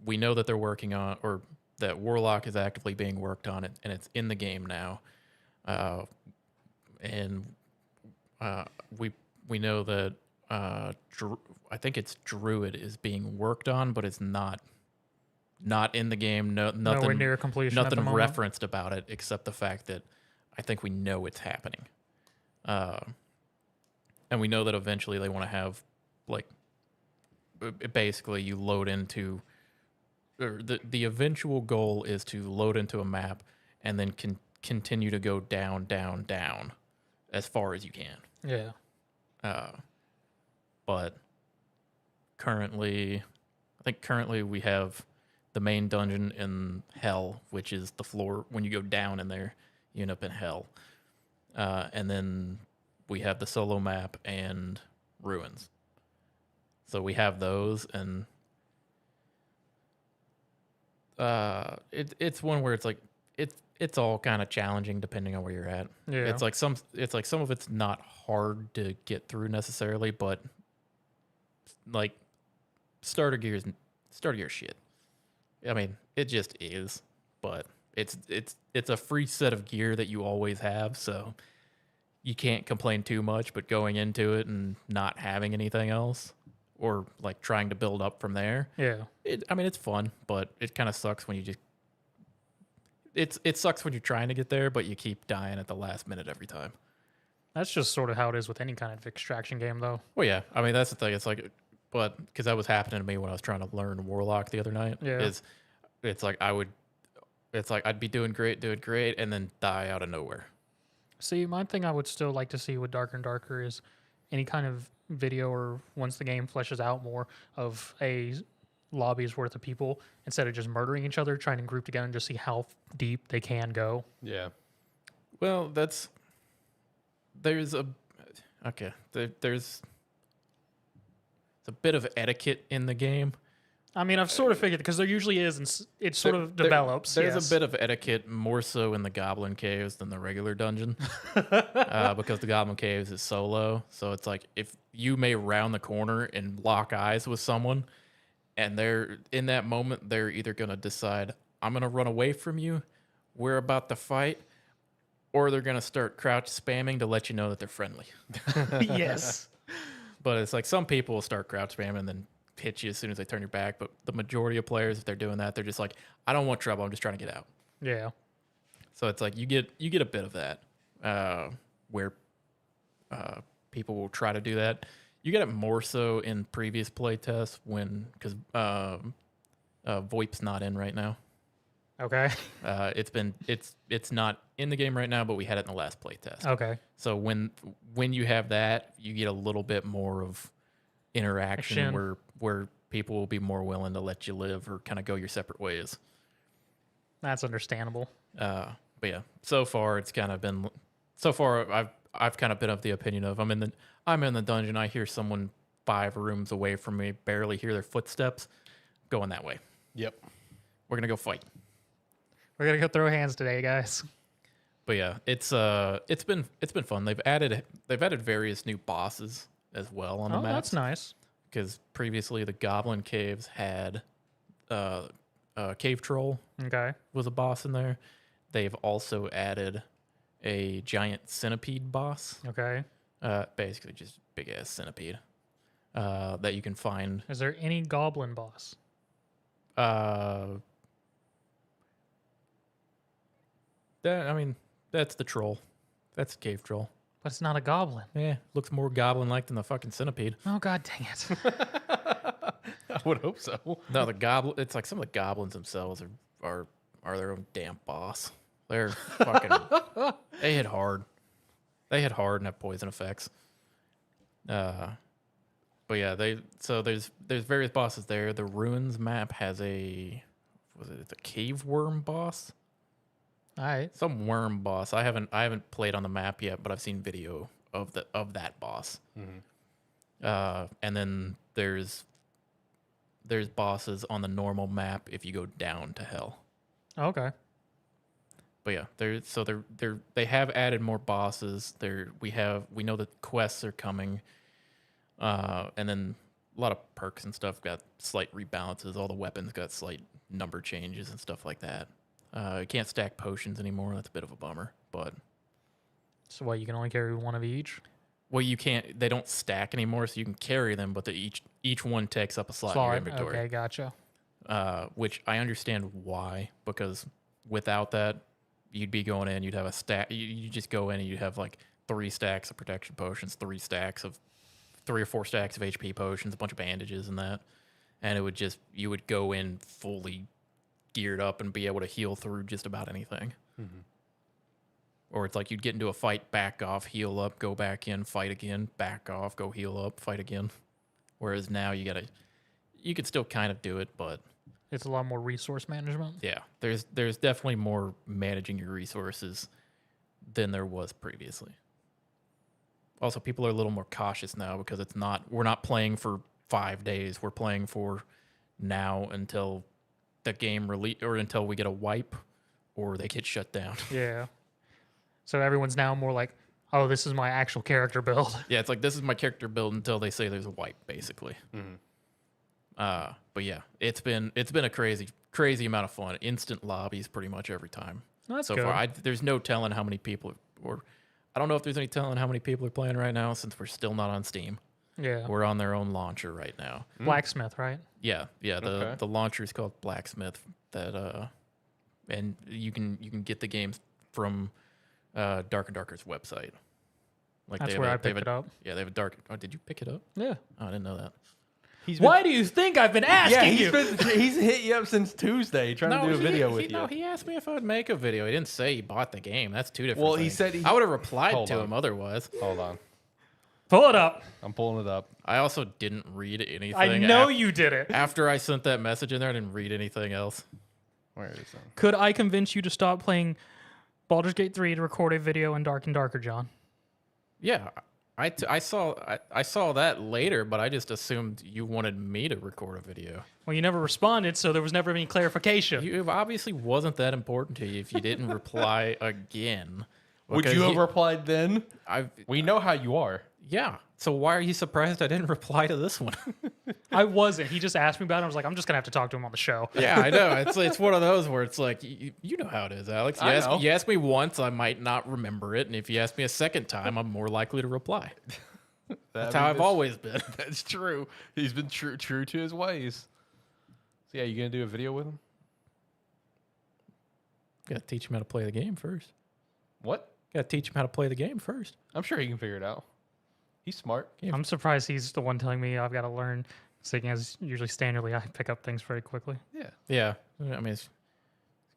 [SPEAKER 3] We know that they're working on, or that Warlock is actively being worked on, and it's in the game now. And we know that I think it's Druid is being worked on, but it's not in the game. Nothing
[SPEAKER 2] Nowhere near completion at the
[SPEAKER 3] Nothing
[SPEAKER 2] moment.
[SPEAKER 3] referenced about it except the fact that I think we know it's happening. And we know that eventually they want to have, like, basically you load into, or the eventual goal is to load into a map and then continue to go down, down, down as far as you can.
[SPEAKER 2] Yeah.
[SPEAKER 3] But currently we have the main dungeon in Hell, which is the floor. When you go down in there, you end up in Hell. And then we have the solo map and Ruins. So we have those, and it's one where it's like it's all kind of challenging depending on where you're at.
[SPEAKER 2] Yeah.
[SPEAKER 3] It's like some of it's not hard to get through necessarily, but like starter gear shit. I mean, it just is, but it's a free set of gear that you always have, so you can't complain too much. But going into it and not having anything else, or like trying to build up from there,
[SPEAKER 2] Yeah.
[SPEAKER 3] I mean, it's fun, but it kind of sucks when you just. It sucks when you're trying to get there, but you keep dying at the last minute every time.
[SPEAKER 2] That's just sort of how it is with any kind of extraction game, though.
[SPEAKER 3] Well, yeah, I mean that's the thing. It's like, but because that was happening to me when I was trying to learn Warlock the other night.
[SPEAKER 2] Yeah.
[SPEAKER 3] It's like I'd be doing great, and then die out of nowhere.
[SPEAKER 2] See, my thing I would still like to see with Darker and Darker is any kind of video, or once the game fleshes out more, of a lobby's worth of people instead of just murdering each other, trying to group together and just see how deep they can go.
[SPEAKER 1] Yeah.
[SPEAKER 3] Well, there's a bit of etiquette in the game.
[SPEAKER 2] I mean, I've sort of figured, because there usually is, and it sort of develops.
[SPEAKER 3] There's
[SPEAKER 2] yes.
[SPEAKER 3] a bit of etiquette, more so in the Goblin Caves than the regular dungeon, because the Goblin Caves is solo. So it's like if you may round the corner and lock eyes with someone, and they're in that moment, they're either gonna decide, I'm gonna run away from you, we're about to fight, or they're gonna start crouch spamming to let you know that they're friendly.
[SPEAKER 2] Yes.
[SPEAKER 3] But it's like some people will start crouch spamming and then hit you as soon as they turn your back. But the majority of players, if they're doing that, they're just like, I don't want trouble. I'm just trying to get out.
[SPEAKER 2] Yeah.
[SPEAKER 3] So it's like you get a bit of that where people will try to do that. You get it more so in previous playtests because VoIP's not in right now.
[SPEAKER 2] Okay.
[SPEAKER 3] It's not in the game right now, but we had it in the last playtest.
[SPEAKER 2] Okay.
[SPEAKER 3] So when you have that, you get a little bit more of interaction where people will be more willing to let you live or kind of go your separate ways.
[SPEAKER 2] That's understandable.
[SPEAKER 3] But yeah, so far it's kind of been. So far I've kind of been of the opinion of I'm in the dungeon. I hear someone 5 rooms away from me, barely hear their footsteps, going that way.
[SPEAKER 1] Yep.
[SPEAKER 3] We're gonna go fight.
[SPEAKER 2] We're gonna go throw hands today, guys.
[SPEAKER 3] But yeah, it's been fun. They've added various new bosses as well on the map.
[SPEAKER 2] That's nice.
[SPEAKER 3] Because previously the Goblin Caves had Cave Troll
[SPEAKER 2] Okay.
[SPEAKER 3] was a boss in there. They've also added a giant centipede boss.
[SPEAKER 2] Okay.
[SPEAKER 3] Basically just big ass centipede that you can find.
[SPEAKER 2] Is there any goblin boss?
[SPEAKER 3] That's the troll. That's the cave troll.
[SPEAKER 2] But it's not a goblin.
[SPEAKER 3] Yeah, looks more goblin-like than the fucking centipede.
[SPEAKER 2] Oh, god dang it.
[SPEAKER 1] I would hope so.
[SPEAKER 3] No, the goblin. It's like some of the goblins themselves are their own damn boss. They're fucking. They hit hard. They hit hard and have poison effects. But yeah, there's various bosses there. The Ruins map has the cave worm boss?
[SPEAKER 2] All right.
[SPEAKER 3] Some worm boss. I haven't played on the map yet, but I've seen video of that boss.
[SPEAKER 1] Mm-hmm.
[SPEAKER 3] And then there's bosses on the normal map if you go down to Hell.
[SPEAKER 2] Okay.
[SPEAKER 3] But yeah, they have added more bosses. We know that quests are coming, and then a lot of perks and stuff got slight rebalances. All the weapons got slight number changes and stuff like that. You can't stack potions anymore. That's a bit of a bummer. But
[SPEAKER 2] So what, you can only carry one of each?
[SPEAKER 3] well, you can't. They don't stack anymore, so you can carry them, but each one takes up a slot in your inventory.
[SPEAKER 2] Okay, gotcha.
[SPEAKER 3] Which I understand why, because without that, you'd be going in, you'd have a stack. You just go in and you'd have like 3 stacks of protection potions, 3 or 4 stacks of HP potions, a bunch of bandages and that, and it would just you would go in fully geared up and be able to heal through just about anything.
[SPEAKER 1] Mm-hmm.
[SPEAKER 3] Or it's like you'd get into a fight, back off, heal up, go back in, fight again, back off, go heal up, fight again. Whereas now you could still kind of do it, but
[SPEAKER 2] It's a lot more resource management.
[SPEAKER 3] yeah, there's definitely more managing your resources than there was previously. Also, people are a little more cautious now because we're not playing for 5 days. We're playing for now until the game release or until we get a wipe or they get shut down.
[SPEAKER 2] Yeah. So everyone's now more like, oh, this is my actual character build.
[SPEAKER 3] Yeah, it's like this is my character build until they say there's a wipe, basically.
[SPEAKER 1] Mm-hmm.
[SPEAKER 3] But yeah, it's been a crazy amount of fun. Instant lobbies pretty much every time.
[SPEAKER 2] That's
[SPEAKER 3] so
[SPEAKER 2] good.
[SPEAKER 3] far. There's no telling how many people, I don't know if there's any telling how many people are playing right now since we're still not on Steam.
[SPEAKER 2] Yeah.
[SPEAKER 3] We're on their own launcher right now.
[SPEAKER 2] Blacksmith, right?
[SPEAKER 3] Yeah.
[SPEAKER 1] Okay.
[SPEAKER 3] The launcher is called Blacksmith. And you can get the games from Dark and Darker's website. Like
[SPEAKER 2] That's where I picked it up.
[SPEAKER 3] Yeah, they have a dark. Oh, did you pick it up?
[SPEAKER 2] Yeah.
[SPEAKER 3] Oh, I didn't know that.
[SPEAKER 2] Why do you think I've been asking you?
[SPEAKER 1] He's hit you up since Tuesday trying to do a video with you.
[SPEAKER 3] No, he asked me if I would make a video. He didn't say he bought the game. That's 2 different
[SPEAKER 1] Well,
[SPEAKER 3] things.
[SPEAKER 1] he said
[SPEAKER 3] I would have replied
[SPEAKER 1] Hold
[SPEAKER 3] to
[SPEAKER 1] on.
[SPEAKER 3] him otherwise.
[SPEAKER 1] Hold on.
[SPEAKER 2] Pull it up.
[SPEAKER 1] I'm pulling it up.
[SPEAKER 3] I also didn't read anything.
[SPEAKER 2] I know you did it.
[SPEAKER 3] After I sent that message in there, I didn't read anything else.
[SPEAKER 1] Where is it?
[SPEAKER 2] Could I convince you to stop playing Baldur's Gate 3 to record a video in Dark and Darker, John?
[SPEAKER 3] Yeah, I saw that later, but I just assumed you wanted me to record a video.
[SPEAKER 2] Well, you never responded, so there was never any clarification.
[SPEAKER 3] It obviously wasn't that important to you if you didn't reply again.
[SPEAKER 1] Would
[SPEAKER 3] Because
[SPEAKER 1] you have replied then? We know how you are.
[SPEAKER 3] Yeah. So why are you surprised I didn't reply to this one?
[SPEAKER 2] I wasn't. He just asked me about it. I was like, I'm just going to have to talk to him on the show.
[SPEAKER 3] Yeah, I know. It's one of those where it's like, you know how it is, Alex. You ask me once, I might not remember it. And if you ask me a second time, I'm more likely to reply. That's how I've always been.
[SPEAKER 1] That's true. He's been true to his ways. So yeah, you going to do a video with him?
[SPEAKER 3] Got to teach him how to play the game first.
[SPEAKER 1] What?
[SPEAKER 3] Got to teach him how to play the game first.
[SPEAKER 1] I'm sure he can figure it out. He's smart.
[SPEAKER 2] I'm surprised he's the one telling me I've got to learn, seeing as usually standardly I pick up things very quickly.
[SPEAKER 1] Yeah.
[SPEAKER 3] Yeah. I mean, this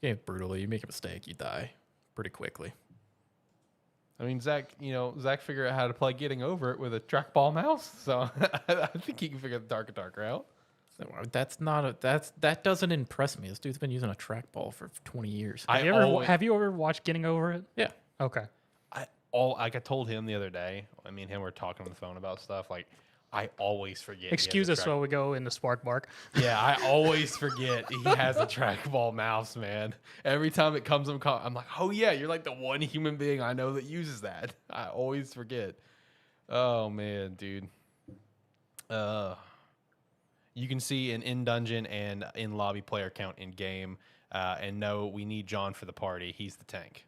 [SPEAKER 3] game's brutal. You make a mistake, you die pretty quickly.
[SPEAKER 1] I mean, Zach figured out how to play Getting Over It with a trackball mouse. So I think he can figure the Dark and Darker out.
[SPEAKER 3] That doesn't impress me. This dude's been using a trackball for 20 years.
[SPEAKER 2] Have you ever watched Getting Over It?
[SPEAKER 3] Yeah.
[SPEAKER 2] Okay.
[SPEAKER 1] I told him the other day, me and him were talking on the phone about stuff. Like, I always forget.
[SPEAKER 2] Excuse us while we go into Spark Bark.
[SPEAKER 1] Yeah, I always forget he has a trackball mouse, man. Every time it comes, I'm like, oh yeah, you're like the one human being I know that uses that. I always forget. Oh man, dude. You can see an in-dungeon and in-lobby player count in game. And no, we need John for the party. He's the tank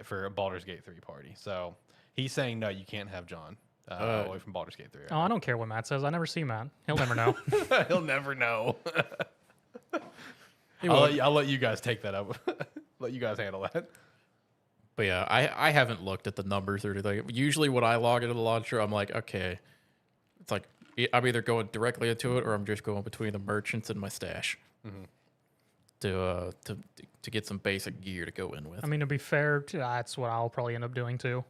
[SPEAKER 1] for a Baldur's Gate 3 party. So he's saying, no, you can't have John away from Baldur's Gate 3.
[SPEAKER 2] Oh, I don't care what Matt says. I never see Matt. He'll never know.
[SPEAKER 1] He'll never know. I'll let you guys take that up. Let you guys handle that.
[SPEAKER 3] But yeah, I haven't looked at the numbers or anything. Usually when I log into the launcher, I'm like, okay. It's like, I'm either going directly into it or I'm just going between the merchants and my stash to get some basic gear to go in with.
[SPEAKER 2] I mean, to be fair, that's what I'll probably end up doing too.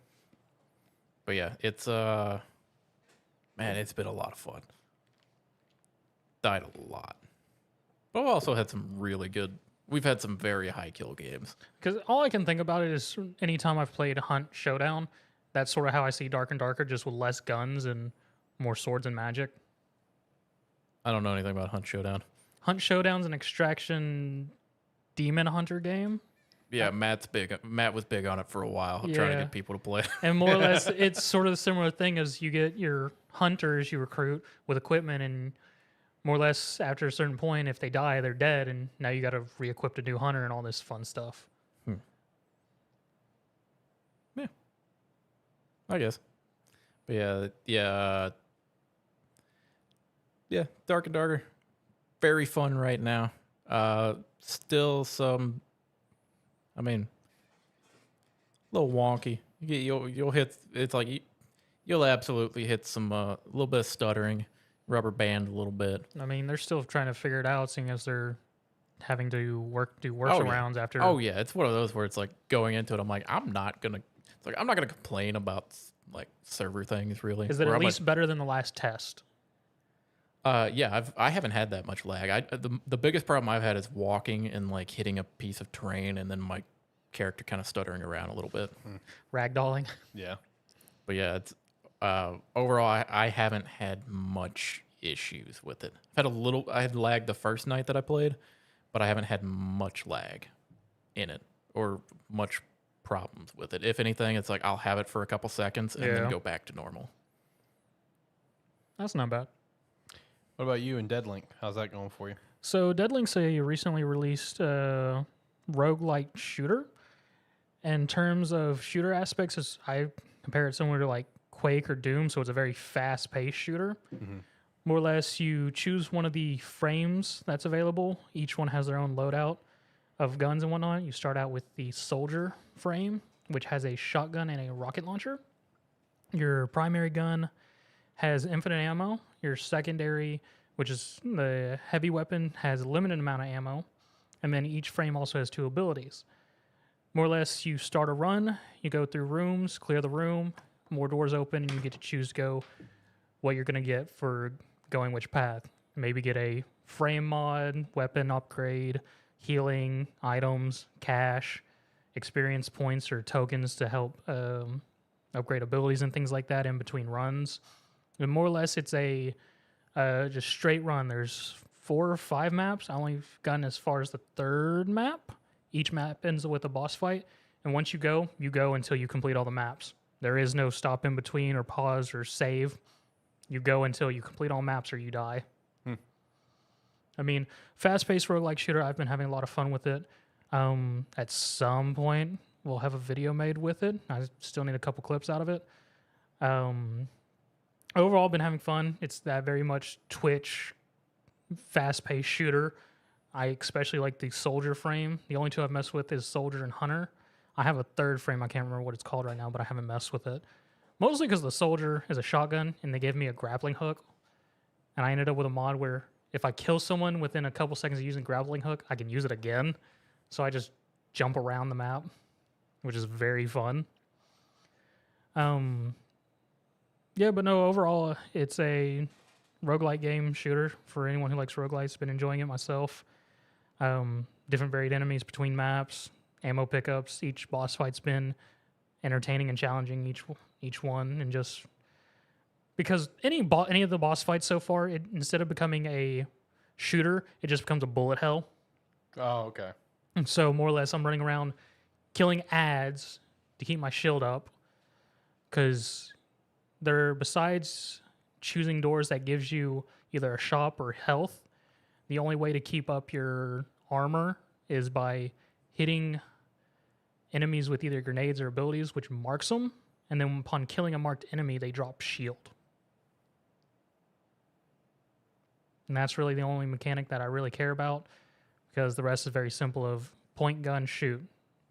[SPEAKER 3] But yeah, it's man, it's been a lot of fun. Died a lot. But we've also had some really good. We've had some very high kill games.
[SPEAKER 2] Because all I can think about it is anytime I've played Hunt Showdown, that's sort of how I see Dark and Darker, just with less guns and more swords and magic.
[SPEAKER 3] I don't know anything about Hunt Showdown.
[SPEAKER 2] Hunt Showdown's an extraction demon hunter game.
[SPEAKER 3] Yeah, Matt was big on it for a while, trying to get people to play.
[SPEAKER 2] And more or less, it's sort of a similar thing as you get your hunters you recruit with equipment, and more or less after a certain point, if they die, they're dead, and now you got to re-equip a new hunter and all this fun stuff.
[SPEAKER 3] Yeah, I guess. But yeah, Dark and Darker, very fun right now. Still some, I mean, a little wonky. You'll hit. It's like you'll absolutely hit some a little bit of stuttering, rubber band a little bit.
[SPEAKER 2] I mean, they're still trying to figure it out, seeing as they're having to do workarounds after.
[SPEAKER 3] Oh yeah, it's one of those where it's like going into it. I'm like, I'm not gonna complain about like server things really.
[SPEAKER 2] Is it at least better than the last test?
[SPEAKER 3] Yeah, I haven't had that much lag. The biggest problem I've had is walking and like hitting a piece of terrain and then my character kind of stuttering around a little bit.
[SPEAKER 2] Ragdolling.
[SPEAKER 1] Yeah.
[SPEAKER 3] But yeah, it's overall I haven't had much issues with it. I had lag the first night that I played, but I haven't had much lag in it or much problems with it. If anything, it's like I'll have it for a couple seconds and then go back to normal.
[SPEAKER 2] That's not bad.
[SPEAKER 1] What about you and Deadlink? How's that going for you?
[SPEAKER 2] So Deadlink's a recently released roguelike shooter. In terms of shooter aspects, I compare it similar to like Quake or Doom, so it's a very fast-paced shooter.
[SPEAKER 1] Mm-hmm.
[SPEAKER 2] More or less, you choose one of the frames that's available. Each one has their own loadout of guns and whatnot. You start out with the soldier frame, which has a shotgun and a rocket launcher. Your primary gun has infinite ammo. Your secondary, which is the heavy weapon, has a limited amount of ammo. And then each frame also has 2 abilities. More or less, you start a run, you go through rooms, clear the room, more doors open, and you get to choose to go what you're going to get for going which path. Maybe get a frame mod, weapon upgrade, healing, items, cash, experience points or tokens to help upgrade abilities and things like that in between runs. And more or less, it's a just straight run. There's 4 or 5 maps. I only gotten as far as the 3rd map. Each map ends with a boss fight. And once you go until you complete all the maps. There is no stop in between or pause or save. You go until you complete all maps or you die. I mean, fast-paced roguelike shooter, I've been having a lot of fun with it. At some point, we'll have a video made with it. I still need a couple clips out of it. Overall, been having fun. It's that very much Twitch, fast-paced shooter. I especially like the soldier frame. The only 2 I've messed with is soldier and hunter. I have a 3rd frame. I can't remember what it's called right now, but I haven't messed with it. Mostly because the soldier is a shotgun, and they gave me a grappling hook. And I ended up with a mod where if I kill someone within a couple seconds of using grappling hook, I can use it again. So I just jump around the map, which is very fun. Yeah, but no, overall, it's a roguelike game shooter for anyone who likes roguelites. Been enjoying it myself. Different varied enemies between maps, ammo pickups. Each boss fight's been entertaining and challenging each one, and just because any of the boss fights so far, instead of becoming a shooter, it just becomes a bullet hell.
[SPEAKER 1] Oh, okay.
[SPEAKER 2] And so more or less, I'm running around killing ads to keep my shield up, because they're, besides choosing doors that gives you either a shop or health, the only way to keep up your armor is by hitting enemies with either grenades or abilities, which marks them, and then upon killing a marked enemy, they drop shield. And that's really the only mechanic that I really care about, because the rest is very simple of point, gun, shoot,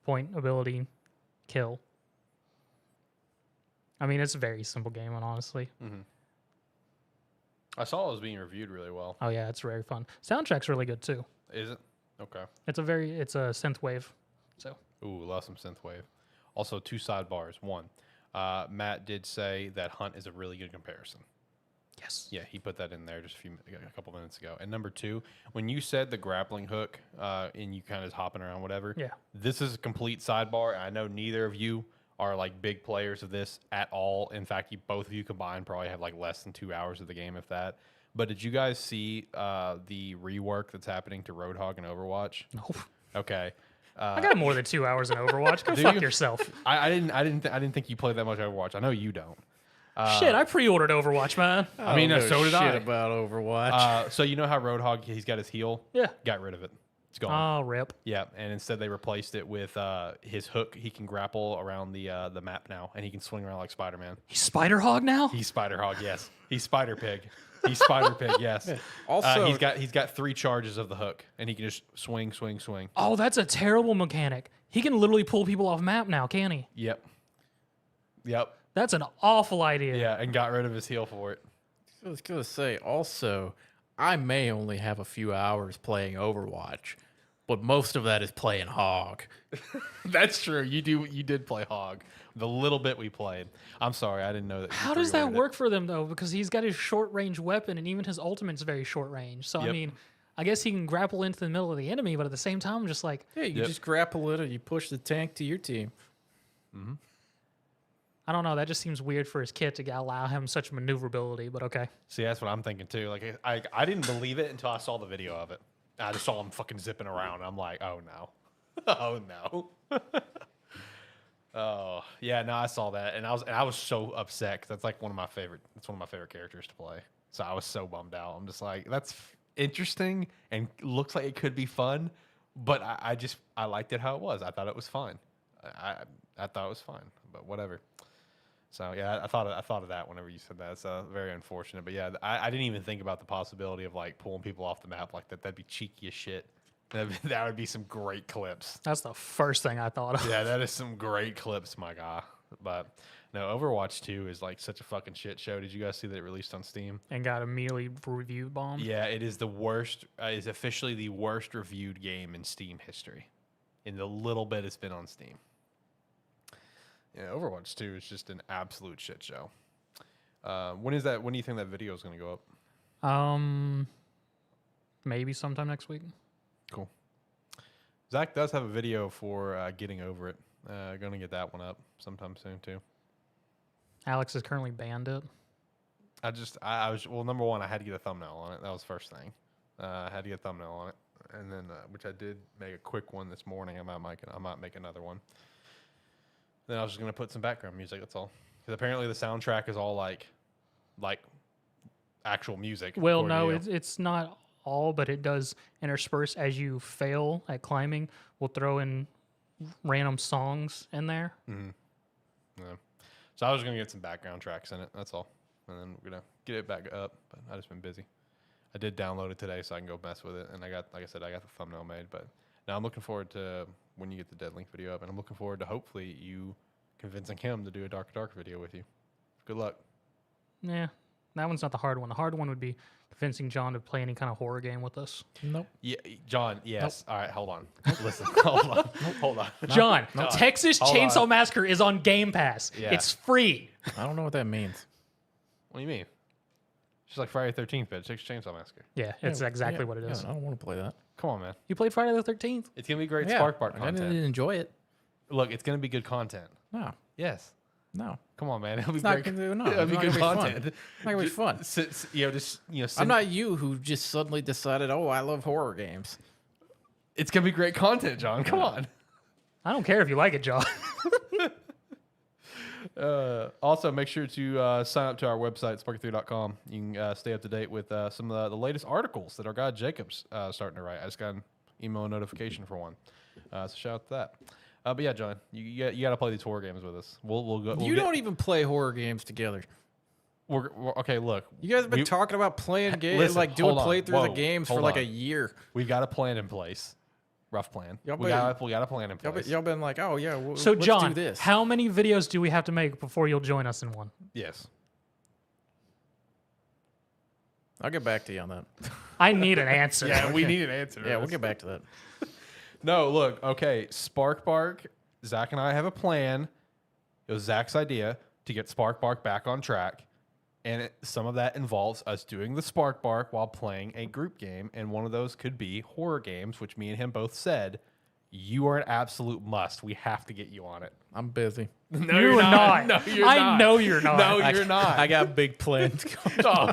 [SPEAKER 2] point, ability, kill. I mean, it's a very simple game, honestly.
[SPEAKER 1] Mm-hmm. I saw it was being reviewed really well.
[SPEAKER 2] Oh yeah, it's very fun. Soundtrack's really good too.
[SPEAKER 1] Is it? Okay.
[SPEAKER 2] It's a synthwave. So.
[SPEAKER 1] Ooh, love some synthwave. Also, 2 sidebars. 1, Matt did say that Hunt is a really good comparison.
[SPEAKER 2] Yes.
[SPEAKER 1] Yeah, he put that in there just a couple minutes ago. And number 2, when you said the grappling hook and you kind of hopping around, whatever.
[SPEAKER 2] Yeah.
[SPEAKER 1] This is a complete sidebar. And I know neither of you are like big players of this at all. In fact, both of you combined probably have like less than 2 hours of the game, if that. But did you guys see the rework that's happening to Roadhog and Overwatch?
[SPEAKER 2] No.
[SPEAKER 1] Okay.
[SPEAKER 2] I got more than 2 hours in Overwatch. Go fuck yourself.
[SPEAKER 1] I didn't think you played that much Overwatch. I know you don't.
[SPEAKER 2] Shit, I pre-ordered Overwatch, man.
[SPEAKER 1] I mean,
[SPEAKER 3] don't
[SPEAKER 1] so
[SPEAKER 3] know
[SPEAKER 1] did
[SPEAKER 3] shit
[SPEAKER 1] I.
[SPEAKER 3] about Overwatch.
[SPEAKER 1] So you know how Roadhog, he's got his heel?
[SPEAKER 2] Yeah.
[SPEAKER 1] Got rid of it. It's gone.
[SPEAKER 2] Oh, rip.
[SPEAKER 1] Yeah, and instead they replaced it with his hook. He can grapple around the map now, and he can swing around like Spider-Man.
[SPEAKER 2] He's Spider-Hog now?
[SPEAKER 1] He's Spider-Hog, yes. He's Spider-Pig. He's Spider-Pig, yes.
[SPEAKER 3] Also-
[SPEAKER 1] he's got 3 charges of the hook, and he can just swing, swing, swing.
[SPEAKER 2] Oh, that's a terrible mechanic. He can literally pull people off map now, can he?
[SPEAKER 1] Yep. Yep.
[SPEAKER 2] That's an awful idea.
[SPEAKER 1] Yeah, and got rid of his heel for it.
[SPEAKER 3] I was gonna say also, I may only have a few hours playing Overwatch, but most of that is playing Hog.
[SPEAKER 1] That's true. You did play Hog. The little bit we played. I'm sorry, I didn't know that.
[SPEAKER 2] How does that work for them, though? Because he's got his short-range weapon, and even his ultimate's very short-range. So, I
[SPEAKER 1] Yep.
[SPEAKER 2] mean, I guess he can grapple into the middle of the enemy, but at the same time, I'm just like,
[SPEAKER 3] Yeah, you
[SPEAKER 1] Yep.
[SPEAKER 3] just grapple it and you push the tank to your team.
[SPEAKER 2] I don't know. That just seems weird for his kit to allow him such maneuverability, but okay.
[SPEAKER 1] See, that's what I'm thinking too. Like, I didn't believe it until I saw the video of it. I just saw him fucking zipping around. I'm like, oh no, oh no. Oh yeah, no, I saw that, and I was so upset because that's like one of my favorite. It's one of my favorite characters to play. So I was so bummed out. I'm just like, that's interesting and looks like it could be fun, but I liked it how it was. I thought it was fine. I thought it was fine, but whatever. So yeah, I thought of that whenever you said that. It's very unfortunate, but yeah, I didn't even think about the possibility of like pulling people off the map like that. That'd be cheeky as shit. That would be some great clips.
[SPEAKER 2] That's the first thing I thought of.
[SPEAKER 1] Yeah, that is some great clips, my guy. But no, Overwatch 2 is like such a fucking shit show. Did you guys see that it released on Steam?
[SPEAKER 2] And got immediately review bombed.
[SPEAKER 1] Yeah, it is the worst. Is officially the worst reviewed game in Steam history. In the little bit it's been on Steam. Yeah, Overwatch 2 is just an absolute shit show. When is that? When do you think that video is going to go up?
[SPEAKER 2] Maybe sometime next week.
[SPEAKER 1] Cool. Zach does have a video for getting over it. Going to get that one up sometime soon too.
[SPEAKER 2] Alex has currently banned it.
[SPEAKER 1] I was number one. I had to get a thumbnail on it. That was the first thing. I had to get a thumbnail on it, and then which I did make a quick one this morning. I might make another one. Then I was just gonna put some background music. That's all. Because apparently the soundtrack is all like actual music.
[SPEAKER 2] Well,
[SPEAKER 1] according
[SPEAKER 2] no,
[SPEAKER 1] to you.
[SPEAKER 2] it's not all, but it does intersperse as you fail at climbing. We'll throw in random songs in there.
[SPEAKER 1] Yeah. So I was gonna get some background tracks in it. That's all, and then we're gonna get it back up. But I just been busy. I did download it today, so I can go mess with it. And I got, like I said, I got the thumbnail made. But now I'm looking forward to when you get the Deadlink video up, and I'm looking forward to hopefully you convincing him to do a Dark video with you. Good luck.
[SPEAKER 2] Yeah, that one's not the hard one. The hard one would be convincing John to play any kind of horror game with us.
[SPEAKER 3] Nope.
[SPEAKER 1] Yeah, John. Yes. All right. Hold on. Listen. Hold on. Hold on.
[SPEAKER 2] John, Texas
[SPEAKER 1] Hold
[SPEAKER 2] Chainsaw
[SPEAKER 1] on.
[SPEAKER 2] Massacre is on Game Pass.
[SPEAKER 1] Yeah.
[SPEAKER 2] It's free.
[SPEAKER 3] I don't know what that means.
[SPEAKER 1] What do you mean? It's just like Friday the 13th, but Texas Chainsaw Massacre.
[SPEAKER 2] Yeah, it's exactly
[SPEAKER 3] Yeah,
[SPEAKER 2] what it is.
[SPEAKER 3] yeah, I don't want to play that.
[SPEAKER 1] Come on, man.
[SPEAKER 2] You played Friday the 13th?
[SPEAKER 1] It's gonna be great
[SPEAKER 3] Yeah,
[SPEAKER 1] Spark Park
[SPEAKER 3] I didn't
[SPEAKER 1] content.
[SPEAKER 3] enjoy it.
[SPEAKER 1] Look, it's gonna be good content.
[SPEAKER 3] No,
[SPEAKER 1] Yes.
[SPEAKER 3] no.
[SPEAKER 1] Come on, man. It'll be
[SPEAKER 3] It's not
[SPEAKER 1] great.
[SPEAKER 3] gonna do. No,
[SPEAKER 1] It'll
[SPEAKER 3] it's
[SPEAKER 1] be
[SPEAKER 3] not
[SPEAKER 1] good
[SPEAKER 3] gonna be fun.
[SPEAKER 1] content.
[SPEAKER 3] It's not gonna be fun.
[SPEAKER 1] Just
[SPEAKER 3] I'm not you who just suddenly decided, oh, I love horror games.
[SPEAKER 1] It's gonna be great content, John. Come on.
[SPEAKER 2] I don't care if you like it, John.
[SPEAKER 1] Also, make sure to sign up to our website, sparky3.com. You can stay up to date with some of the latest articles that our guy Jacob's starting to write. I just got an email notification for one. So shout out to that. But yeah, John, you got to play these horror games with us. We'll go.
[SPEAKER 3] You don't even play horror games together.
[SPEAKER 1] We're okay. Look,
[SPEAKER 3] You guys have been talking about playing games,
[SPEAKER 1] listen,
[SPEAKER 3] like doing
[SPEAKER 1] hold on.
[SPEAKER 3] playthroughs
[SPEAKER 1] Whoa,
[SPEAKER 3] of games for
[SPEAKER 1] hold
[SPEAKER 3] like
[SPEAKER 1] on.
[SPEAKER 3] a year.
[SPEAKER 1] we've got a plan in place. Rough plan.
[SPEAKER 3] Y'all
[SPEAKER 1] We
[SPEAKER 3] been-
[SPEAKER 1] got a plan in place.
[SPEAKER 3] Y'all been like, oh yeah,
[SPEAKER 2] So,
[SPEAKER 3] let's
[SPEAKER 2] John,
[SPEAKER 3] do this.
[SPEAKER 2] how many videos do we have to make before you'll join us in one?
[SPEAKER 1] Yes.
[SPEAKER 3] I'll get back to you on that.
[SPEAKER 2] I need an answer.
[SPEAKER 1] Yeah, we need an answer. to
[SPEAKER 3] Yeah, we'll
[SPEAKER 1] this.
[SPEAKER 3] get back to that.
[SPEAKER 1] No, look, okay. Spark Bark, Zach and I have a plan. It was Zach's idea to get Spark Bark back on track. And some of that involves us doing the Spark Bark while playing a group game. And one of those could be horror games, which me and him both said, you are an absolute must. We have to get you on it.
[SPEAKER 3] I'm busy.
[SPEAKER 1] No,
[SPEAKER 2] You're not.
[SPEAKER 1] No, you're
[SPEAKER 2] I
[SPEAKER 1] not.
[SPEAKER 2] know you're not.
[SPEAKER 1] No, you're not.
[SPEAKER 3] I got big plans.
[SPEAKER 1] Oh,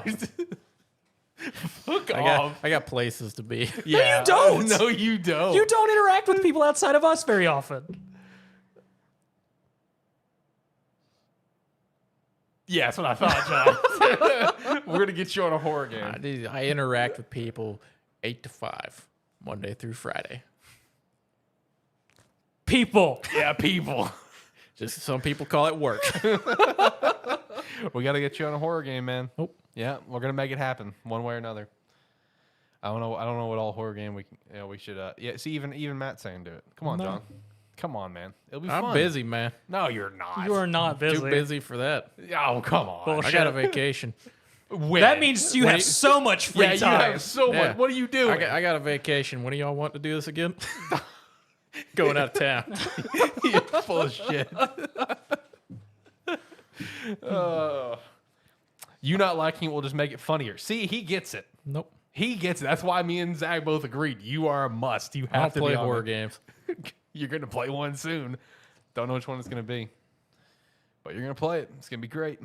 [SPEAKER 1] fuck off.
[SPEAKER 3] I got places to be.
[SPEAKER 1] Yeah.
[SPEAKER 2] you don't.
[SPEAKER 1] No, you don't.
[SPEAKER 2] You don't interact with people outside of us very often.
[SPEAKER 1] Yeah, that's what I thought, John. We're gonna get you on a horror game.
[SPEAKER 3] I interact with people 8 to 5, Monday through Friday.
[SPEAKER 2] People.
[SPEAKER 1] Yeah, people.
[SPEAKER 3] Just some people call it work.
[SPEAKER 1] We gotta get you on a horror game, man.
[SPEAKER 3] Nope.
[SPEAKER 1] Yeah, we're gonna make it happen one way or another. I don't know what all horror game we should. Yeah, see, even Matt's saying do it. Come on,
[SPEAKER 3] No.
[SPEAKER 1] John. Come on, man. It'll be
[SPEAKER 3] I'm
[SPEAKER 1] fun.
[SPEAKER 3] busy, man.
[SPEAKER 1] No, you're not.
[SPEAKER 2] You are not busy.
[SPEAKER 3] Too busy for that.
[SPEAKER 1] Oh, come on.
[SPEAKER 2] Bullshit.
[SPEAKER 3] I got a vacation.
[SPEAKER 1] When?
[SPEAKER 2] That means you
[SPEAKER 1] When
[SPEAKER 2] have so much free
[SPEAKER 1] yeah,
[SPEAKER 2] time.
[SPEAKER 1] you have so
[SPEAKER 3] Yeah.
[SPEAKER 1] much. What are you doing?
[SPEAKER 3] I got a vacation. When do y'all want to do this again? Going out of town.
[SPEAKER 1] You're full of shit. You not liking it will just make it funnier. See, he gets it.
[SPEAKER 3] Nope.
[SPEAKER 1] He gets it. That's why me and Zach both agreed. You are a must. You
[SPEAKER 3] I
[SPEAKER 1] have
[SPEAKER 3] don't
[SPEAKER 1] to
[SPEAKER 3] play
[SPEAKER 1] be on
[SPEAKER 3] horror
[SPEAKER 1] it.
[SPEAKER 3] games.
[SPEAKER 1] You're going to play one soon. Don't know which one it's going to be. But you're going to play it. It's going to be great.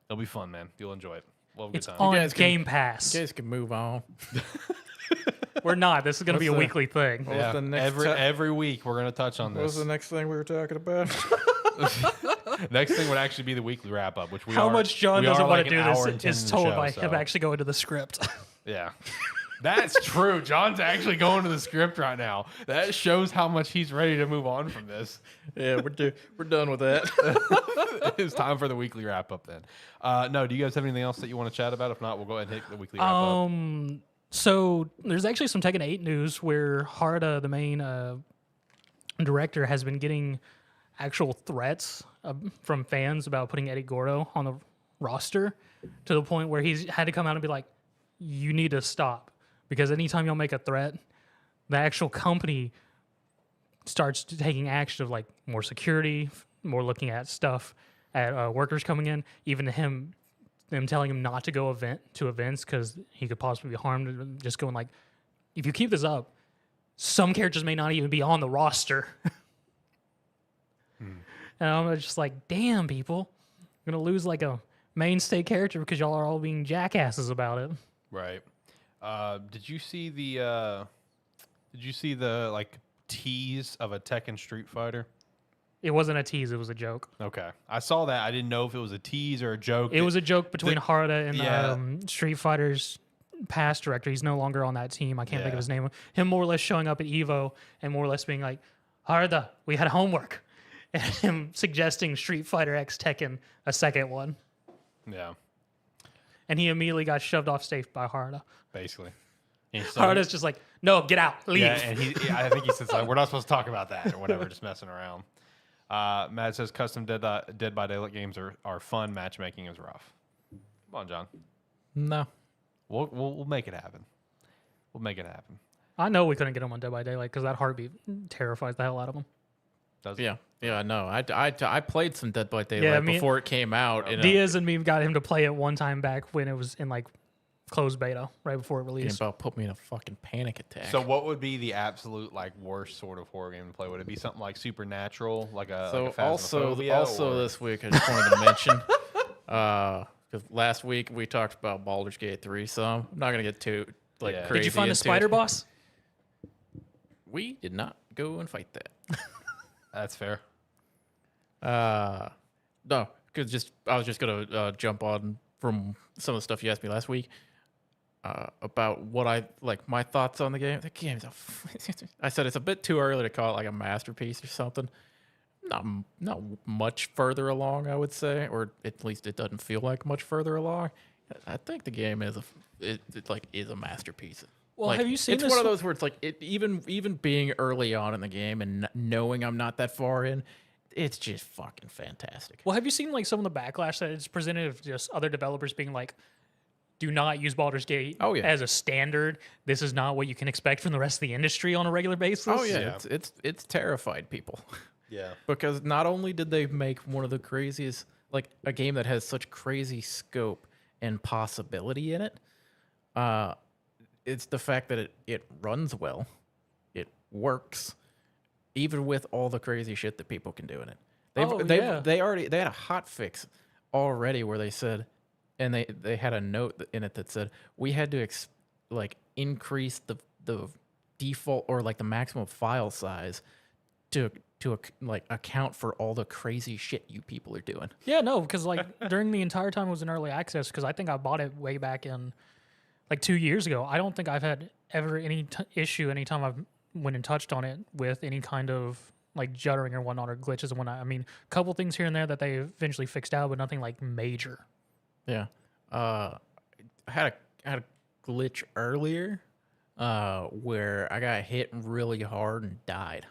[SPEAKER 1] It'll be fun, man. You'll enjoy it. We'll have a
[SPEAKER 2] It's
[SPEAKER 1] good time.
[SPEAKER 2] on
[SPEAKER 3] guys can-
[SPEAKER 2] Game Pass.
[SPEAKER 3] You guys can move on.
[SPEAKER 2] We're not. This is going to be a
[SPEAKER 3] What's the-
[SPEAKER 2] weekly thing.
[SPEAKER 3] What was the next
[SPEAKER 1] every week we're going to touch on
[SPEAKER 3] What was
[SPEAKER 1] this.
[SPEAKER 3] the next thing we were talking about?
[SPEAKER 1] Next thing would actually be the weekly wrap up, which we
[SPEAKER 2] How
[SPEAKER 1] are,
[SPEAKER 2] much John
[SPEAKER 1] we
[SPEAKER 2] doesn't
[SPEAKER 1] are
[SPEAKER 2] want
[SPEAKER 1] like
[SPEAKER 2] to do
[SPEAKER 1] an hour and
[SPEAKER 2] this
[SPEAKER 1] 10
[SPEAKER 2] is
[SPEAKER 1] in the
[SPEAKER 2] told
[SPEAKER 1] show,
[SPEAKER 2] by
[SPEAKER 1] so.
[SPEAKER 2] him actually going to the script.
[SPEAKER 1] Yeah. That's true. John's actually going to the script right now. That shows how much he's ready to move on from this.
[SPEAKER 3] Yeah, we're done with that.
[SPEAKER 1] It's time for the weekly wrap up then. No, do you guys have anything else that you want to chat about? If not, we'll go ahead and hit the weekly wrap up.
[SPEAKER 2] So there's actually some Tekken 8 news where Harda, the main director, has been getting actual threats from fans about putting Eddie Gordo on the roster to the point where he's had to come out and be like, you need to stop. Because anytime y'all make a threat, the actual company starts taking action of like more security, more looking at stuff, at workers coming in, even them telling him not to go to events because he could possibly be harmed. Just going like, if you keep this up, some characters may not even be on the roster. And I'm just like, damn, people, I'm gonna lose like a mainstay character because y'all are all being jackasses about it.
[SPEAKER 1] Right. Did you see the like tease of a Tekken Street Fighter?
[SPEAKER 2] It wasn't a tease; it was a joke.
[SPEAKER 1] Okay, I saw that. I didn't know if it was a tease or a joke.
[SPEAKER 2] It was a joke between Harda and
[SPEAKER 1] yeah.
[SPEAKER 2] Street Fighter's past director. He's no longer on that team. I can't think
[SPEAKER 1] Yeah.
[SPEAKER 2] of his name. Him more or less showing up at Evo and more or less being like, Harda, we had homework. And him suggesting Street Fighter X Tekken, a second one.
[SPEAKER 1] Yeah,
[SPEAKER 2] And he immediately got shoved off stage by Harda.
[SPEAKER 1] basically. And so-
[SPEAKER 2] Harda's just like, no, get out, leave.
[SPEAKER 1] Yeah, and I think he said something. We're not supposed to talk about that or whatever. Just messing around. Matt says custom Dead by Daylight games are fun. Matchmaking is rough. Come on, John.
[SPEAKER 3] No.
[SPEAKER 1] We'll make it happen. We'll make it happen.
[SPEAKER 2] I know we couldn't get him on Dead by Daylight because that heartbeat terrifies the hell out of him.
[SPEAKER 1] Does it?
[SPEAKER 3] Yeah, I know. I played some Dead by Daylight before it came out. And,
[SPEAKER 2] Diaz and me got him to play it one time back when it was in like closed beta, right before it
[SPEAKER 3] Game
[SPEAKER 2] released.
[SPEAKER 3] about put me in a fucking panic attack.
[SPEAKER 1] So what would be the absolute like worst sort of horror game to play? Would it be something like Supernatural, like a
[SPEAKER 3] So
[SPEAKER 1] like a
[SPEAKER 3] also
[SPEAKER 1] Phasmophobia, or-
[SPEAKER 3] this week I just wanted to mention because last week we talked about Baldur's Gate 3, so I'm not gonna get too like
[SPEAKER 1] Yeah.
[SPEAKER 3] crazy.
[SPEAKER 2] Did you find the
[SPEAKER 3] into
[SPEAKER 2] spider
[SPEAKER 3] it.
[SPEAKER 2] boss?
[SPEAKER 3] We did not go and fight that.
[SPEAKER 1] That's fair.
[SPEAKER 3] No, because I was just gonna jump on from some of the stuff you asked me last week about what I like my thoughts on the game. The game's I said it's a bit too early to call it like a masterpiece or something. Not much further along, I would say, or at least it doesn't feel like much further along. I think the game is a masterpiece.
[SPEAKER 2] Well,
[SPEAKER 3] Like,
[SPEAKER 2] have you seen
[SPEAKER 3] it's
[SPEAKER 2] this
[SPEAKER 3] one of
[SPEAKER 2] one-
[SPEAKER 3] those where it's like even being early on in the game and knowing I'm not that far in, it's just fucking fantastic.
[SPEAKER 2] Well, have you seen like some of the backlash that it's presented of just other developers being like, do not use Baldur's Gate
[SPEAKER 3] Oh, yeah.
[SPEAKER 2] as a standard. This is not what you can expect from the rest of the industry on a regular basis.
[SPEAKER 3] Oh yeah,
[SPEAKER 1] Yeah.
[SPEAKER 3] it's terrified people
[SPEAKER 1] Yeah.
[SPEAKER 3] because not only did they make one of the craziest, like a game that has such crazy scope and possibility in it, it's the fact that it runs well, it works, even with all the crazy shit that people can do in it. They had a hot fix already where they said, and they had a note in it that said we had to increase the default or like the maximum file size to like account for all the crazy shit you people are doing.
[SPEAKER 2] Yeah, no, because like during the entire time it was in early access, because I think I bought it way back in like 2 years ago. I don't think I've had ever any issue anytime I've went and touched on it with any kind of like juddering or whatnot or glitches and whatnot. I mean, a couple things here and there that they eventually fixed out, but nothing like major.
[SPEAKER 3] Yeah. I had a glitch earlier where I got hit really hard and died.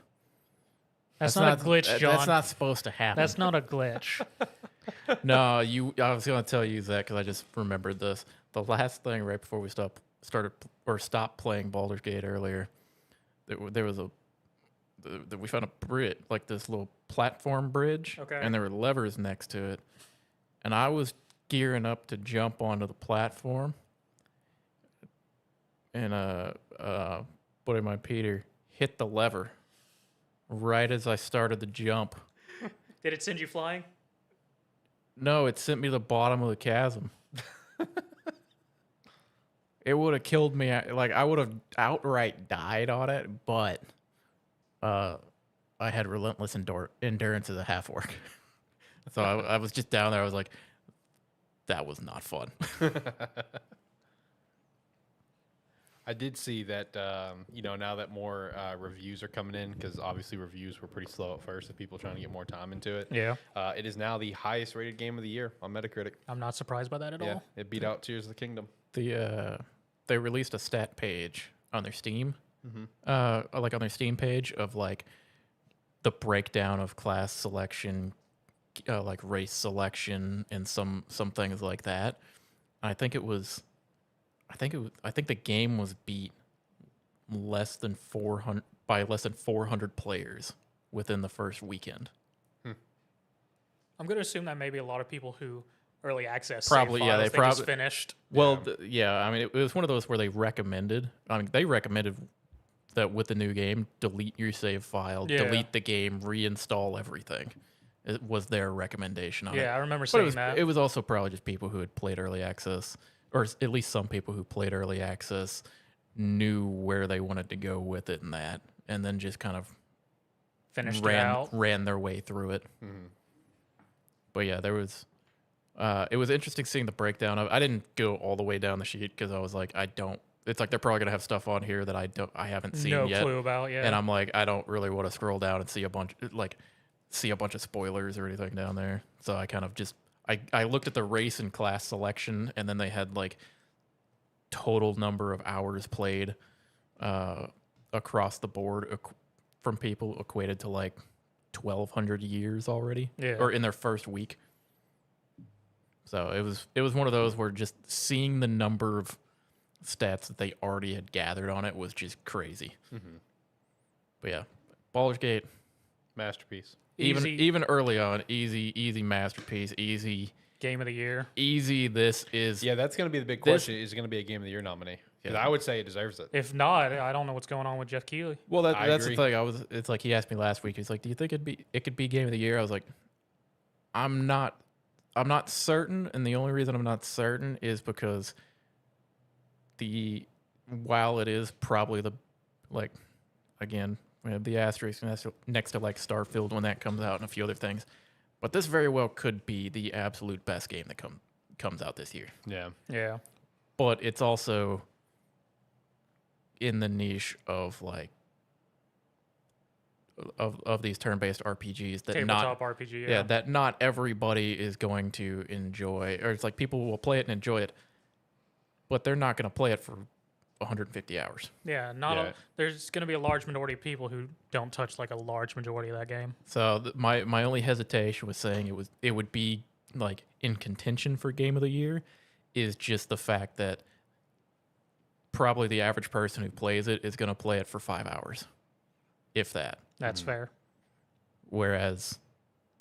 [SPEAKER 2] That's not a glitch, John.
[SPEAKER 3] That's not supposed to happen.
[SPEAKER 2] That's not a glitch.
[SPEAKER 3] No, I was going to tell you that because I just remembered this. The last thing right before we stopped playing Baldur's Gate earlier, there was we found a bridge, like this little platform bridge,
[SPEAKER 2] Okay.
[SPEAKER 3] and there were levers next to it, and I was gearing up to jump onto the platform, and buddy of mine, Peter, hit the lever right as I started the jump.
[SPEAKER 2] Did it send you flying?
[SPEAKER 3] No, it sent me to the bottom of the chasm. It would have killed me. Like, I would have outright died on it, but I had relentless endurance as a half orc. So I was just down there. I was like, that was not fun.
[SPEAKER 1] I did see that, now that more reviews are coming in, because obviously reviews were pretty slow at first of people trying to get more time into it.
[SPEAKER 2] Yeah.
[SPEAKER 1] It is now the highest rated game of the year on Metacritic.
[SPEAKER 2] I'm not surprised by that at all.
[SPEAKER 1] It beat out Tears of the Kingdom.
[SPEAKER 3] They released a stat page on their Steam, like on their Steam page of like the breakdown of class selection, like race selection, and some things like that. I think the game was beat less than 400 by less than 400 players within the first weekend.
[SPEAKER 2] I'm going to assume that maybe a lot of people who early access
[SPEAKER 3] Probably,
[SPEAKER 2] save
[SPEAKER 3] yeah,
[SPEAKER 2] files,
[SPEAKER 3] they
[SPEAKER 2] just
[SPEAKER 3] probably
[SPEAKER 2] finished.
[SPEAKER 3] Well, I mean, it was one of those where they recommended. I mean, they recommended that with the new game, delete your save file, delete the game, reinstall everything. It was their recommendation on it.
[SPEAKER 2] Yeah, I remember seeing that.
[SPEAKER 3] It was also probably just people who had played early access, or at least some people who played early access knew where they wanted to go with it and then just kind of
[SPEAKER 2] Finished it out.
[SPEAKER 3] ran their way through it.
[SPEAKER 1] Mm-hmm.
[SPEAKER 3] But yeah, there was. It was interesting seeing the breakdown of. I didn't go all the way down the sheet because I was like, I don't. It's like they're probably gonna have stuff on here that I haven't seen yet.
[SPEAKER 2] No clue about. Yeah.
[SPEAKER 3] And I'm like, I don't really want to scroll down and see a bunch of spoilers or anything down there. So I kind of just I looked at the race and class selection, and then they had like total number of hours played across the board from people equated to like 1,200 years already, or in their first week. So it was one of those where just seeing the number of stats that they already had gathered on it was just crazy. Mm-hmm. But yeah, Baldur's Gate,
[SPEAKER 1] masterpiece.
[SPEAKER 3] Even early on, easy masterpiece, easy
[SPEAKER 2] game of the year.
[SPEAKER 3] Easy. This is
[SPEAKER 1] that's going to be the big question. Is it going to be a game of the year nominee? Because I would say it deserves it.
[SPEAKER 2] If not, I don't know what's going on with Jeff Keighley.
[SPEAKER 3] Well, that's the thing. It's like he asked me last week. He's like, "Do you think it could be game of the year?" I was like, I'm not certain, and the only reason I'm not certain is because while it is probably the, like, again, we have the asterisk next to like Starfield when that comes out and a few other things, but this very well could be the absolute best game that comes out this year.
[SPEAKER 2] Yeah.
[SPEAKER 3] But it's also in the niche of like of these turn-based RPGs that
[SPEAKER 2] tabletop RPG,
[SPEAKER 3] that not everybody is going to enjoy, or it's like people will play it and enjoy it, but they're not going to play it for 150 hours.
[SPEAKER 2] Yeah, there's going to be a large minority of people who don't touch like a large majority of that game.
[SPEAKER 3] So my only hesitation was saying it would be like in contention for game of the year is just the fact that probably the average person who plays it is going to play it for 5 hours, if that.
[SPEAKER 2] That's fair.
[SPEAKER 3] Whereas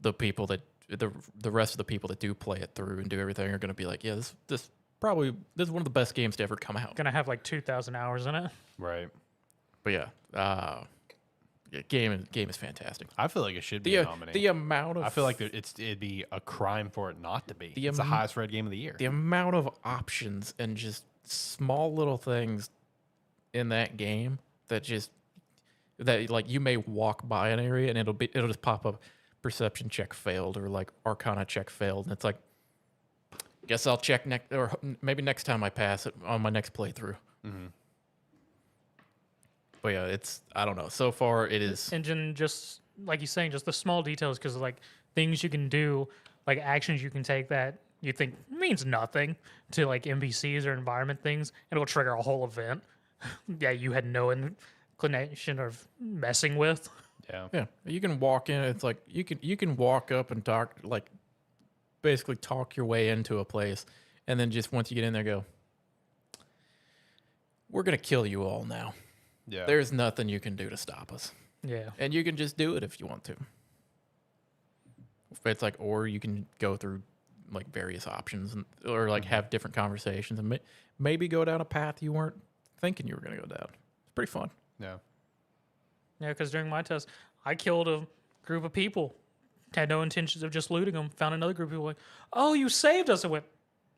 [SPEAKER 3] the people that the rest of the people that do play it through and do everything are going to be like, yeah, this is one of the best games to ever come out.
[SPEAKER 2] Gonna have like 2,000 hours in it.
[SPEAKER 1] Right.
[SPEAKER 3] But yeah, game is fantastic.
[SPEAKER 1] I feel like it should be a nominee.
[SPEAKER 3] The amount of
[SPEAKER 1] I feel like it'd be a crime for it not to be. It's the highest rated game of the year.
[SPEAKER 3] The amount of options and just small little things in that game that just that like you may walk by an area and it'll just pop up perception check failed or like arcana check failed, and it's like, guess I'll check next, or maybe next time I pass it on my next playthrough.
[SPEAKER 1] Mm-hmm.
[SPEAKER 3] But yeah, I don't know. So far, it is.
[SPEAKER 2] Engine, just like you're saying, just the small details, because like things you can do, like actions you can take that you think means nothing to like NPCs or environment things, and it'll trigger a whole event. Yeah, you had no inclination of messing with.
[SPEAKER 3] Yeah, you can walk in. It's like you can walk up and talk, like basically talk your way into a place, and then just once you get in there, go, we're gonna kill you all now.
[SPEAKER 1] Yeah.
[SPEAKER 3] There's nothing you can do to stop us.
[SPEAKER 2] Yeah.
[SPEAKER 3] And you can just do it if you want to. It's like, or you can go through like various options or like have different conversations and maybe go down a path you weren't thinking you were going to go down. It's pretty fun.
[SPEAKER 1] Yeah.
[SPEAKER 2] Yeah, because during my test, I killed a group of people. Had no intentions of just looting them. Found another group of people like, oh, you saved us. I went,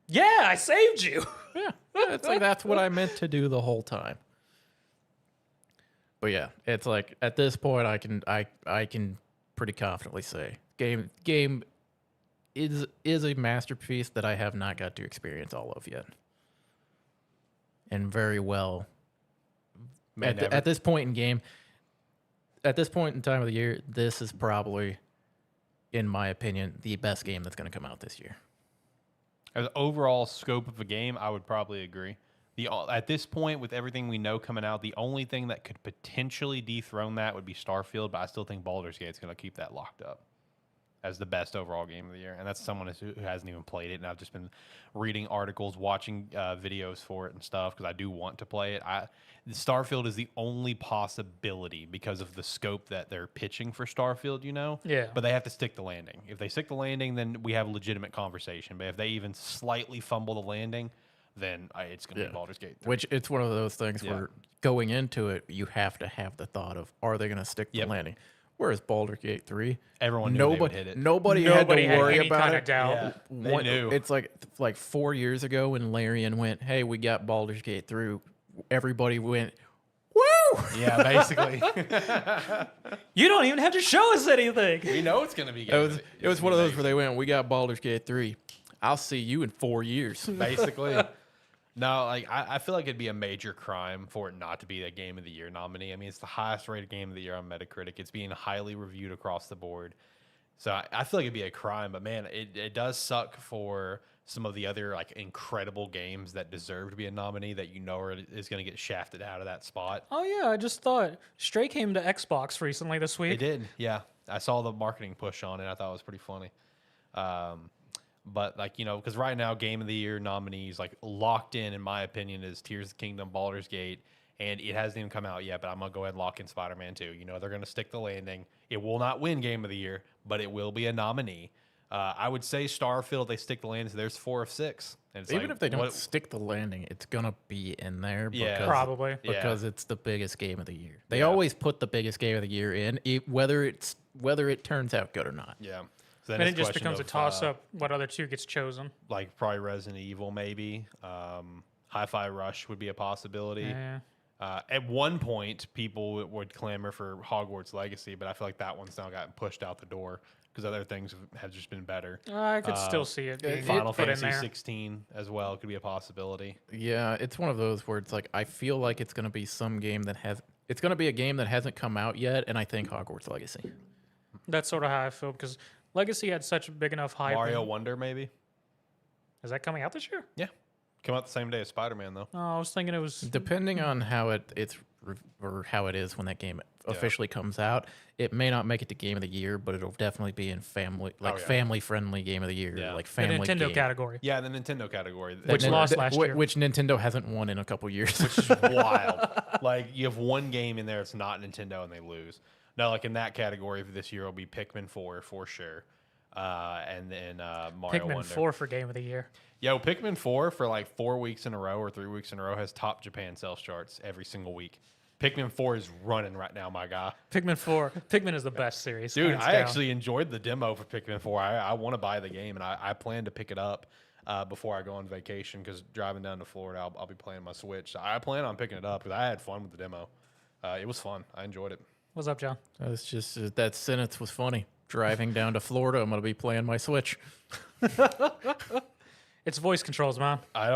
[SPEAKER 2] yeah, I saved you.
[SPEAKER 3] Yeah. It's like, that's what I meant to do the whole time. But yeah, it's like at this point I can pretty confidently say game is a masterpiece that I have not got to experience all of yet. And very well at this point in game, at this point in time of the year, this is probably, in my opinion, the best game that's going to come out this year.
[SPEAKER 1] As overall scope of a game, I would probably agree. At this point, with everything we know coming out, the only thing that could potentially dethrone that would be Starfield, but I still think Baldur's Gate's going to keep that locked up as the best overall game of the year. And that's someone who hasn't even played it, and I've just been reading articles, watching videos for it and stuff, because I do want to play it. Starfield is the only possibility because of the scope that they're pitching for Starfield, you know?
[SPEAKER 2] Yeah.
[SPEAKER 1] But they have to stick the landing. If they stick the landing, then we have a legitimate conversation. But if they even slightly fumble the landing, then it's going to be Baldur's Gate 3.
[SPEAKER 3] Which it's one of those things where going into it, you have to have the thought of, are they going to stick the landing? Whereas Baldur's Gate 3,
[SPEAKER 1] everyone knew they would hit it.
[SPEAKER 3] Nobody had to worry
[SPEAKER 2] any
[SPEAKER 3] about
[SPEAKER 2] kind
[SPEAKER 3] it.
[SPEAKER 2] of doubt.
[SPEAKER 1] Yeah, they knew.
[SPEAKER 3] It's like 4 years ago when Larian went, hey, we got Baldur's Gate 3. Everybody went, woo!
[SPEAKER 1] Yeah, basically.
[SPEAKER 2] You don't even have to show us anything.
[SPEAKER 1] We know it's going to be
[SPEAKER 3] It was one of those where they went, we got Baldur's Gate 3. I'll see you in 4 years.
[SPEAKER 1] Basically. No, like I feel like it'd be a major crime for it not to be a Game of the Year nominee. I mean, it's the highest rated Game of the Year on Metacritic. It's being highly reviewed across the board. So I feel like it'd be a crime. But man, it does suck for some of the other like incredible games that deserve to be a nominee that is going to get shafted out of that spot.
[SPEAKER 2] Oh yeah, I just thought Stray came to Xbox recently this week.
[SPEAKER 1] It did, yeah. I saw the marketing push on it. I thought it was pretty funny. But like, you know, because right now Game of the Year nominees like locked in my opinion, is Tears of the Kingdom, Baldur's Gate, and it hasn't even come out yet. But I'm gonna go ahead and lock in Spider-Man 2. You know, they're gonna stick the landing. It will not win Game of the Year, but it will be a nominee. I would say Starfield, they stick the landing. So there's 4 of 6. And it's
[SPEAKER 3] Even
[SPEAKER 1] like,
[SPEAKER 3] if they don't stick the landing, it's gonna be in there.
[SPEAKER 1] Yeah.
[SPEAKER 2] Probably.
[SPEAKER 3] Because it's the biggest game of the year. They always put the biggest game of the year in, whether it turns out good or not.
[SPEAKER 1] Yeah. So then
[SPEAKER 2] And
[SPEAKER 1] it's
[SPEAKER 2] it just
[SPEAKER 1] question
[SPEAKER 2] becomes a
[SPEAKER 1] of,
[SPEAKER 2] toss-up. What other 2 gets chosen?
[SPEAKER 1] like probably Resident Evil, maybe. Hi-Fi Rush would be a possibility.
[SPEAKER 2] Yeah.
[SPEAKER 1] At one point, people would clamor for Hogwarts Legacy, but I feel like that one's now gotten pushed out the door because other things have just been better.
[SPEAKER 2] I could still see it being
[SPEAKER 1] Final
[SPEAKER 2] put in
[SPEAKER 1] Fantasy
[SPEAKER 2] there.
[SPEAKER 1] 16 as well could be a possibility.
[SPEAKER 3] Yeah, it's one of those where it's like I feel like it's gonna be some game it's gonna be a game that hasn't come out yet, and I think Hogwarts Legacy.
[SPEAKER 2] That's sort of how I feel, because Legacy had such a big enough hype.
[SPEAKER 1] Mario Wonder, maybe?
[SPEAKER 2] Is that coming out this year?
[SPEAKER 1] Yeah. Come out the same day as Spider-Man, though.
[SPEAKER 2] Oh, I was thinking it was.
[SPEAKER 3] Depending on how it is when that game officially comes out, it may not make it to Game of the Year, but it'll definitely be in family-friendly Game of the Year, like
[SPEAKER 2] The
[SPEAKER 3] family
[SPEAKER 2] Nintendo
[SPEAKER 3] game.
[SPEAKER 2] category.
[SPEAKER 1] Yeah, the Nintendo category.
[SPEAKER 2] Which lost last year.
[SPEAKER 3] Which Nintendo hasn't won in a couple years.
[SPEAKER 1] Which is wild. Like, you have one game in there that's not Nintendo, and they lose. No, like in that category for this year, it'll be Pikmin 4 for sure. And then Mario
[SPEAKER 2] Pikmin
[SPEAKER 1] Wonder.
[SPEAKER 2] 4 for Game of the Year.
[SPEAKER 1] Yo, Pikmin 4 for like 4 weeks in a row or 3 weeks in a row has top Japan sales charts every single week. Pikmin 4 is running right now, my guy.
[SPEAKER 2] Pikmin 4. Pikmin is the best series.
[SPEAKER 1] Dude,
[SPEAKER 2] hands
[SPEAKER 1] I
[SPEAKER 2] down.
[SPEAKER 1] actually enjoyed the demo for Pikmin 4. I want to buy the game, and I plan to pick it up before I go on vacation, because driving down to Florida, I'll be playing my Switch. So I plan on picking it up because I had fun with the demo. It was fun. I enjoyed it.
[SPEAKER 2] What's up, John?
[SPEAKER 3] It's just that sentence was funny. Driving down to Florida, I'm gonna be playing my Switch.
[SPEAKER 2] It's voice controls, man.
[SPEAKER 1] I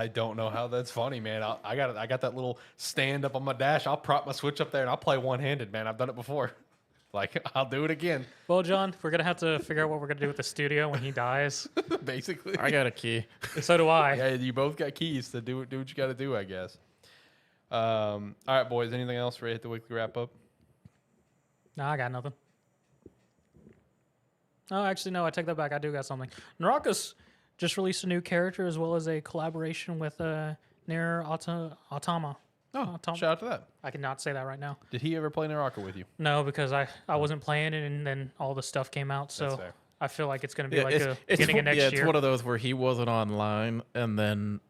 [SPEAKER 1] don't know how that's funny, man. I got that little stand up on my dash. I'll prop my Switch up there and I'll play one handed, man. I've done it before. Like, I'll do it again.
[SPEAKER 2] Well, John, we're gonna have to figure out what we're gonna do with the studio when he dies.
[SPEAKER 1] Basically.
[SPEAKER 3] I got a key.
[SPEAKER 2] So do I.
[SPEAKER 1] Yeah, you both got keys to do what you got to do, I guess. All right, boys. Anything else? Ready to hit the weekly wrap up?
[SPEAKER 2] No, I got nothing. Oh, actually, no. I take that back. I do got something. Naraka's just released a new character as well as a collaboration with Nier Automata.
[SPEAKER 1] Oh, shout out to that.
[SPEAKER 2] I cannot say that right now.
[SPEAKER 1] Did he ever play Naraka with you?
[SPEAKER 2] No, because I wasn't playing it, and then all the stuff came out.
[SPEAKER 1] That's
[SPEAKER 2] So
[SPEAKER 1] fair.
[SPEAKER 2] I feel like it's going to be like
[SPEAKER 3] it's
[SPEAKER 2] beginning of next
[SPEAKER 3] yeah,
[SPEAKER 2] year.
[SPEAKER 3] it's one of those where he wasn't online, and then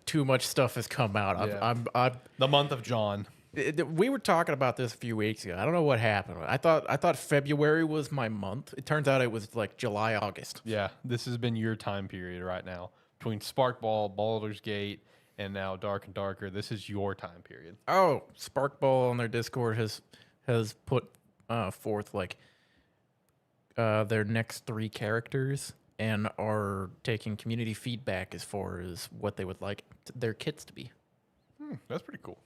[SPEAKER 3] too much stuff has come out.
[SPEAKER 1] Yeah. The month of John.
[SPEAKER 3] We were talking about this a few weeks ago. I don't know what happened. I thought February was my month. It turns out it was like July, August.
[SPEAKER 1] Yeah, this has been your time period right now. Between Sparkball, Baldur's Gate, and now Dark and Darker, this is your time period.
[SPEAKER 3] Oh, Sparkball on their Discord has put forth like their next 3 characters and are taking community feedback as far as what they would like their kits to be.
[SPEAKER 1] That's pretty cool.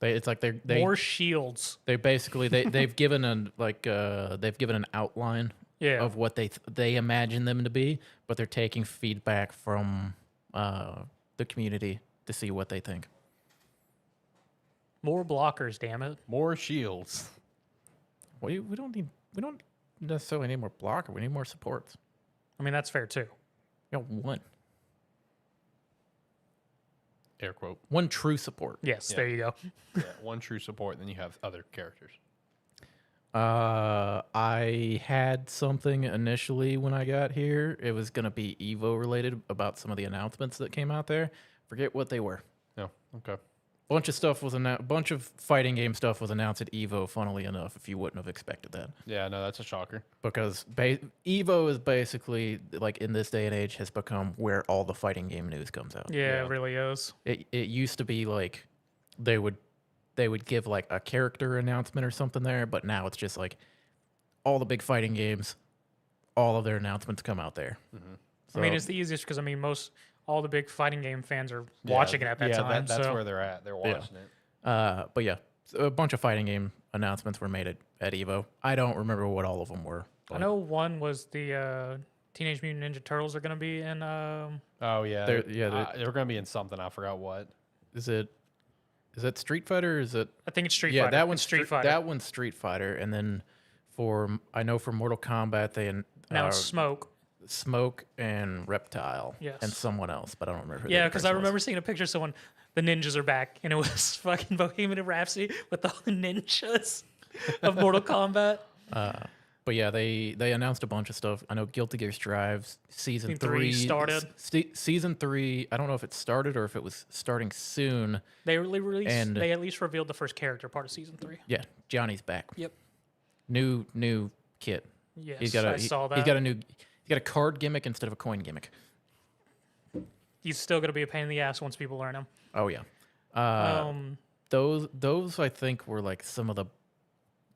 [SPEAKER 3] It's like they
[SPEAKER 2] More shields.
[SPEAKER 3] they basically they've given an outline
[SPEAKER 2] Yeah.
[SPEAKER 3] of what they imagine them to be, but they're taking feedback from the community to see what they think.
[SPEAKER 2] More blockers, damn it.
[SPEAKER 1] More shields.
[SPEAKER 3] We don't necessarily need more blocker. We need more supports.
[SPEAKER 2] I mean, that's fair too.
[SPEAKER 3] We got one
[SPEAKER 1] Air quote.
[SPEAKER 3] true support.
[SPEAKER 2] Yes,
[SPEAKER 1] Yeah.
[SPEAKER 2] there you go.
[SPEAKER 1] Yeah, one true support, and then you have other characters.
[SPEAKER 3] I had something initially when I got here. It was gonna be Evo related about some of the announcements that came out there. Forget what they were.
[SPEAKER 1] No, okay.
[SPEAKER 3] Bunch of stuff was bunch of fighting game stuff was announced at Evo. Funnily enough, if you wouldn't have expected that,
[SPEAKER 1] Yeah, no, that's a shocker.
[SPEAKER 3] because Evo is basically like in this day and age has become where all the fighting game news comes out.
[SPEAKER 2] Yeah,
[SPEAKER 1] Yeah.
[SPEAKER 2] it really is.
[SPEAKER 3] It used to be like they would give like a character announcement or something there, but now it's just like all the big fighting games, all of their announcements come out there.
[SPEAKER 2] I mean, it's the easiest because all the big fighting game fans are watching it at that time.
[SPEAKER 1] That's
[SPEAKER 2] so
[SPEAKER 1] where they're at. They're watching it.
[SPEAKER 3] but yeah, so a bunch of fighting game announcements were made at Evo. I don't remember what all of them were.
[SPEAKER 2] I know one was the Teenage Mutant Ninja Turtles are going to be in.
[SPEAKER 1] Oh yeah,
[SPEAKER 3] They're
[SPEAKER 1] they're going to be in something. I forgot what.
[SPEAKER 3] Is it Street Fighter? Or is it?
[SPEAKER 2] I think it's Street
[SPEAKER 3] Yeah,
[SPEAKER 2] Fighter.
[SPEAKER 3] that one's
[SPEAKER 2] It's Street Fighter.
[SPEAKER 3] That one's Street Fighter, and then for Mortal Kombat they
[SPEAKER 2] Now it's Smoke.
[SPEAKER 3] Smoke and Reptile,
[SPEAKER 2] Yes.
[SPEAKER 3] and someone else, but I don't remember. Who
[SPEAKER 2] Yeah,
[SPEAKER 3] the
[SPEAKER 2] because
[SPEAKER 3] person
[SPEAKER 2] I
[SPEAKER 3] was.
[SPEAKER 2] remember seeing a picture of someone. The ninjas are back, and it was fucking Bohemian Rhapsody with all the ninjas of Mortal Kombat.
[SPEAKER 3] But yeah, they announced a bunch of stuff. I know Guilty Gear Strive season
[SPEAKER 2] Season 3 started.
[SPEAKER 3] Season 3. I don't know if it started or if it was starting soon.
[SPEAKER 2] They released.
[SPEAKER 3] And-
[SPEAKER 2] They at least revealed the first character part of season 3.
[SPEAKER 3] Yeah, Johnny's back.
[SPEAKER 2] Yep.
[SPEAKER 3] New kit.
[SPEAKER 2] Yes,
[SPEAKER 3] I
[SPEAKER 2] saw that.
[SPEAKER 3] He's got a card gimmick instead of a coin gimmick.
[SPEAKER 2] He's still going to be a pain in the ass once people learn him.
[SPEAKER 3] Oh yeah. Those I think were like some of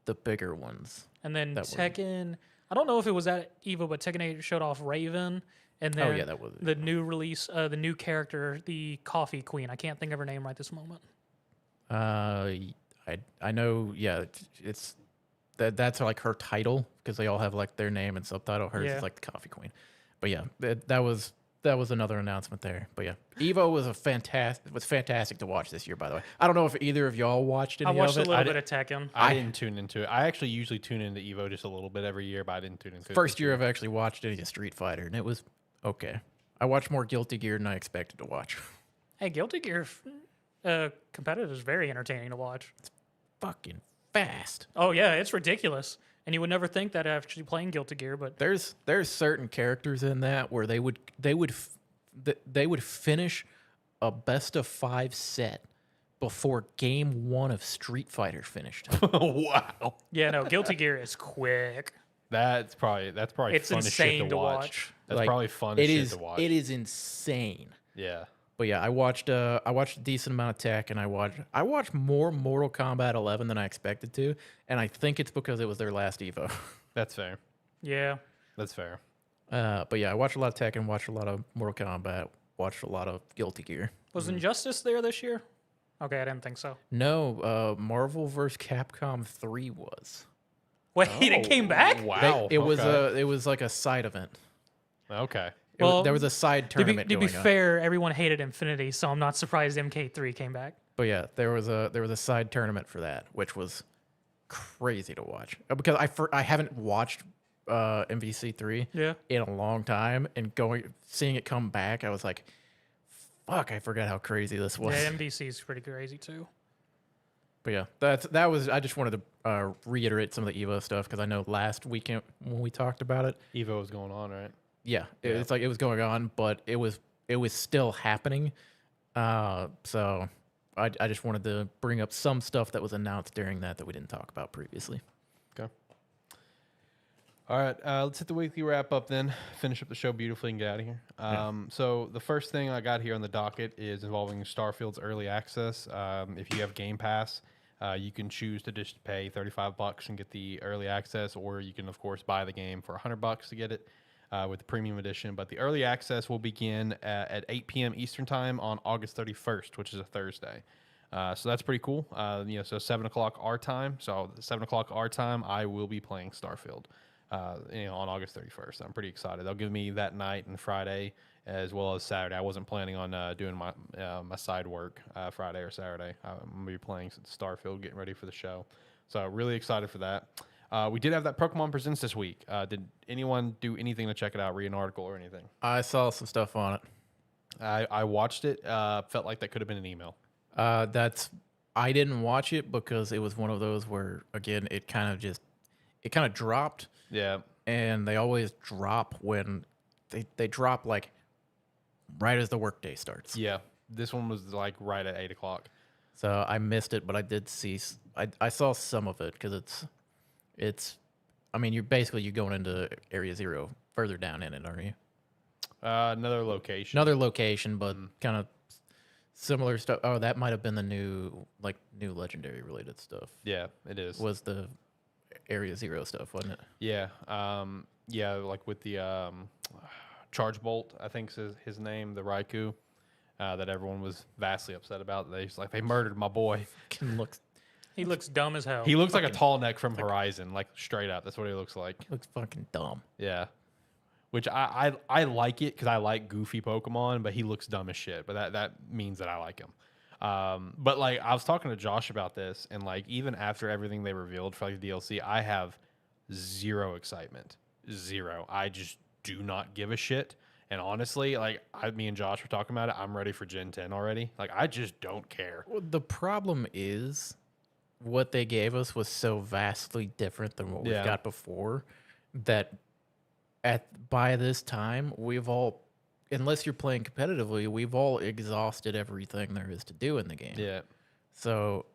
[SPEAKER 3] the bigger ones.
[SPEAKER 2] And then
[SPEAKER 3] That were-
[SPEAKER 2] Tekken, I don't know if it was at Evo, but Tekken 8 showed off Raven. And then
[SPEAKER 3] yeah, that was it.
[SPEAKER 2] the new release, the new character, the Coffee Queen. I can't think of her name right this moment.
[SPEAKER 3] I know. Yeah, it's that's like her title because they all have like their name and subtitle. Hers
[SPEAKER 2] Yeah.
[SPEAKER 3] is like the Coffee Queen. But yeah, that was another announcement there. But yeah, Evo was fantastic to watch this year. By the way, I don't know if either of y'all watched any
[SPEAKER 2] I watched
[SPEAKER 3] of
[SPEAKER 2] a
[SPEAKER 3] it.
[SPEAKER 2] little bit of Tekken.
[SPEAKER 1] I didn't tune into it. I actually usually tune into Evo just a little bit every year, but I didn't tune into it.
[SPEAKER 3] First year I've actually watched any of Street Fighter, and it was okay. I watched more Guilty Gear than I expected to watch.
[SPEAKER 2] Hey, Guilty Gear competitive is very entertaining to watch.
[SPEAKER 3] Fucking fast.
[SPEAKER 2] Oh yeah, it's ridiculous, and you would never think that actually playing Guilty Gear, but
[SPEAKER 3] There's certain characters in that where they would finish a best of 5 set before game 1 of Street Fighter finished.
[SPEAKER 1] Wow,
[SPEAKER 2] yeah, no, Guilty Gear is quick.
[SPEAKER 1] that's probably
[SPEAKER 2] It's
[SPEAKER 1] fun as shit
[SPEAKER 2] insane
[SPEAKER 1] to
[SPEAKER 2] to
[SPEAKER 1] watch.
[SPEAKER 2] watch.
[SPEAKER 1] That's
[SPEAKER 3] Like,
[SPEAKER 1] probably fun as
[SPEAKER 3] it
[SPEAKER 1] shit
[SPEAKER 3] is
[SPEAKER 1] to watch.
[SPEAKER 3] it is insane.
[SPEAKER 1] Yeah,
[SPEAKER 3] But yeah, I watched a decent amount of tech, and I watched more Mortal Kombat 11 than I expected to, and I think it's because it was their last Evo.
[SPEAKER 1] That's fair.
[SPEAKER 2] Yeah.
[SPEAKER 1] That's fair.
[SPEAKER 3] But yeah, I watched a lot of tech and watched a lot of Mortal Kombat, watched a lot of Guilty Gear.
[SPEAKER 2] Was Injustice there this year? Okay, I didn't think so.
[SPEAKER 3] No, Marvel vs. Capcom 3 was.
[SPEAKER 2] Wait, it came back?
[SPEAKER 1] Wow.
[SPEAKER 3] It was like a side event.
[SPEAKER 1] Okay.
[SPEAKER 2] Well,
[SPEAKER 3] There was a side tournament
[SPEAKER 2] To be
[SPEAKER 3] going on.
[SPEAKER 2] fair, everyone hated Infinity, so I'm not surprised MK3 came back.
[SPEAKER 3] But yeah, there was a side tournament for that, which was crazy to watch because I haven't watched MVC3
[SPEAKER 2] Yeah.
[SPEAKER 3] in a long time, and seeing it come back, I was like, fuck, I forgot how crazy this was.
[SPEAKER 2] Yeah, MVC is pretty crazy too.
[SPEAKER 3] But yeah, that was. I just wanted to reiterate some of the Evo stuff because I know last weekend when we talked about it,
[SPEAKER 1] Evo was going on, right?
[SPEAKER 3] yeah, it's like it was going on, but it was still happening. So I just wanted to bring up some stuff that was announced during that we didn't talk about previously.
[SPEAKER 1] Okay. All right, let's hit the weekly wrap up then. Finish up the show beautifully and get out of here. So the first thing I got here on the docket is involving Starfield's early access. If you have Game Pass, you can choose to just pay $35 and get the early access, or you can of course buy the game for $100 to get it with the premium edition. But the early access will begin at 8 p.m. Eastern time on August 31st, which is a Thursday. So that's pretty cool. So 7 o'clock our time. So 7 o'clock our time, I will be playing Starfield. On August 31st. I'm pretty excited. They'll give me that night and Friday as well as Saturday. I wasn't planning on doing my side work Friday or Saturday. I'm going to be playing Starfield, getting ready for the show. So really excited for that. We did have that Pokemon Presents this week. Did anyone do anything to check it out, read an article or anything?
[SPEAKER 3] I saw some stuff on it.
[SPEAKER 1] I watched it. Felt like that could have been an email.
[SPEAKER 3] I didn't watch it because it was one of those where, again, it kind of dropped.
[SPEAKER 1] Yeah.
[SPEAKER 3] And they always drop when they drop like right as the workday starts.
[SPEAKER 1] Yeah. This one was like right at 8 o'clock.
[SPEAKER 3] So I missed it, but I did see. I saw some of it because it's. I mean, you're going into Area Zero further down in it, aren't you?
[SPEAKER 1] Another location.
[SPEAKER 3] Another location, but kind of similar stuff. Oh, that might have been the new legendary related stuff.
[SPEAKER 1] Yeah, it is.
[SPEAKER 3] Was the Area Zero stuff, wasn't it?
[SPEAKER 1] Yeah. Yeah, like with the Charge Bolt, I think is his name, the Raikou, that everyone was vastly upset about. They murdered my boy.
[SPEAKER 2] He looks dumb as hell.
[SPEAKER 1] He looks like a tall neck from Horizon, like straight up. That's what he looks like.
[SPEAKER 3] Looks fucking dumb.
[SPEAKER 1] Yeah. Which I like it because I like goofy Pokemon, but he looks dumb as shit. But that means that I like him. But like I was talking to Josh about this, and like even after everything they revealed for like the DLC, I have zero excitement. Zero. I just do not give a shit. And honestly, like me and Josh were talking about it, I'm ready for Gen 10 already. Like I just don't care.
[SPEAKER 3] Well, the problem is what they gave us was so vastly different than what we've got before that by this time we've all, unless you're playing competitively, we've all exhausted everything there is to do in the game.
[SPEAKER 1] Yeah.
[SPEAKER 3] So,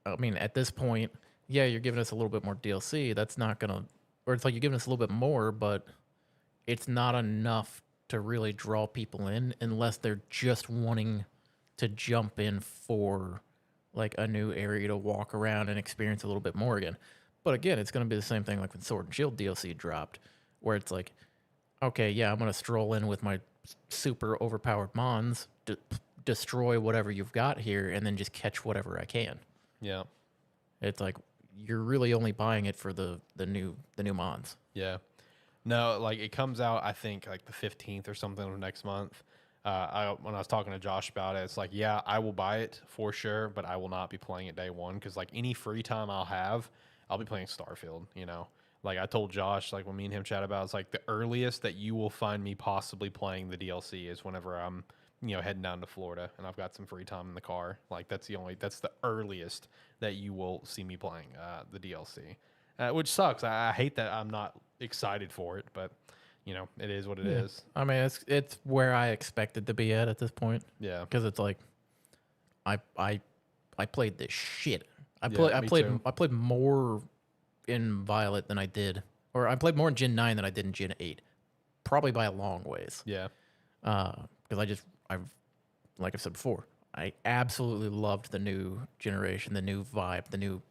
[SPEAKER 3] I mean, at this point, yeah, you're giving us a little bit more DLC. That's not going to, or it's like you're giving us a little bit more, but it's not enough to really draw people in unless they're just wanting to jump in for like a new area to walk around and experience a little bit more again. But again, it's going to be the same thing like when Sword and Shield DLC dropped, where it's like, okay, yeah, I'm going to stroll in with my super overpowered Mons, destroy whatever you've got here, and then just catch whatever I can.
[SPEAKER 1] Yeah.
[SPEAKER 3] It's like you're really only buying it for the new Mons.
[SPEAKER 1] Yeah. No, like it comes out, I think like the 15th or something of next month. When I was talking to Josh about it, it's like, yeah, I will buy it for sure, but I will not be playing it day one because like any free time I'll have, I'll be playing Starfield, you know. Like I told Josh, like when me and him chat about it, it's like the earliest that you will find me possibly playing the DLC is whenever I'm, heading down to Florida and I've got some free time in the car. Like that's the earliest that you will see me playing the DLC, which sucks. I hate that I'm not excited for it, but it is what it is.
[SPEAKER 3] I mean, it's where I expected to be at this point.
[SPEAKER 1] Yeah,
[SPEAKER 3] because it's like, I played this shit. I played more in Violet than I did, or I played more in Gen 9 than I did in Gen 8, probably by a long ways.
[SPEAKER 1] Yeah,
[SPEAKER 3] because like I said before, I absolutely loved the new generation, the new vibe,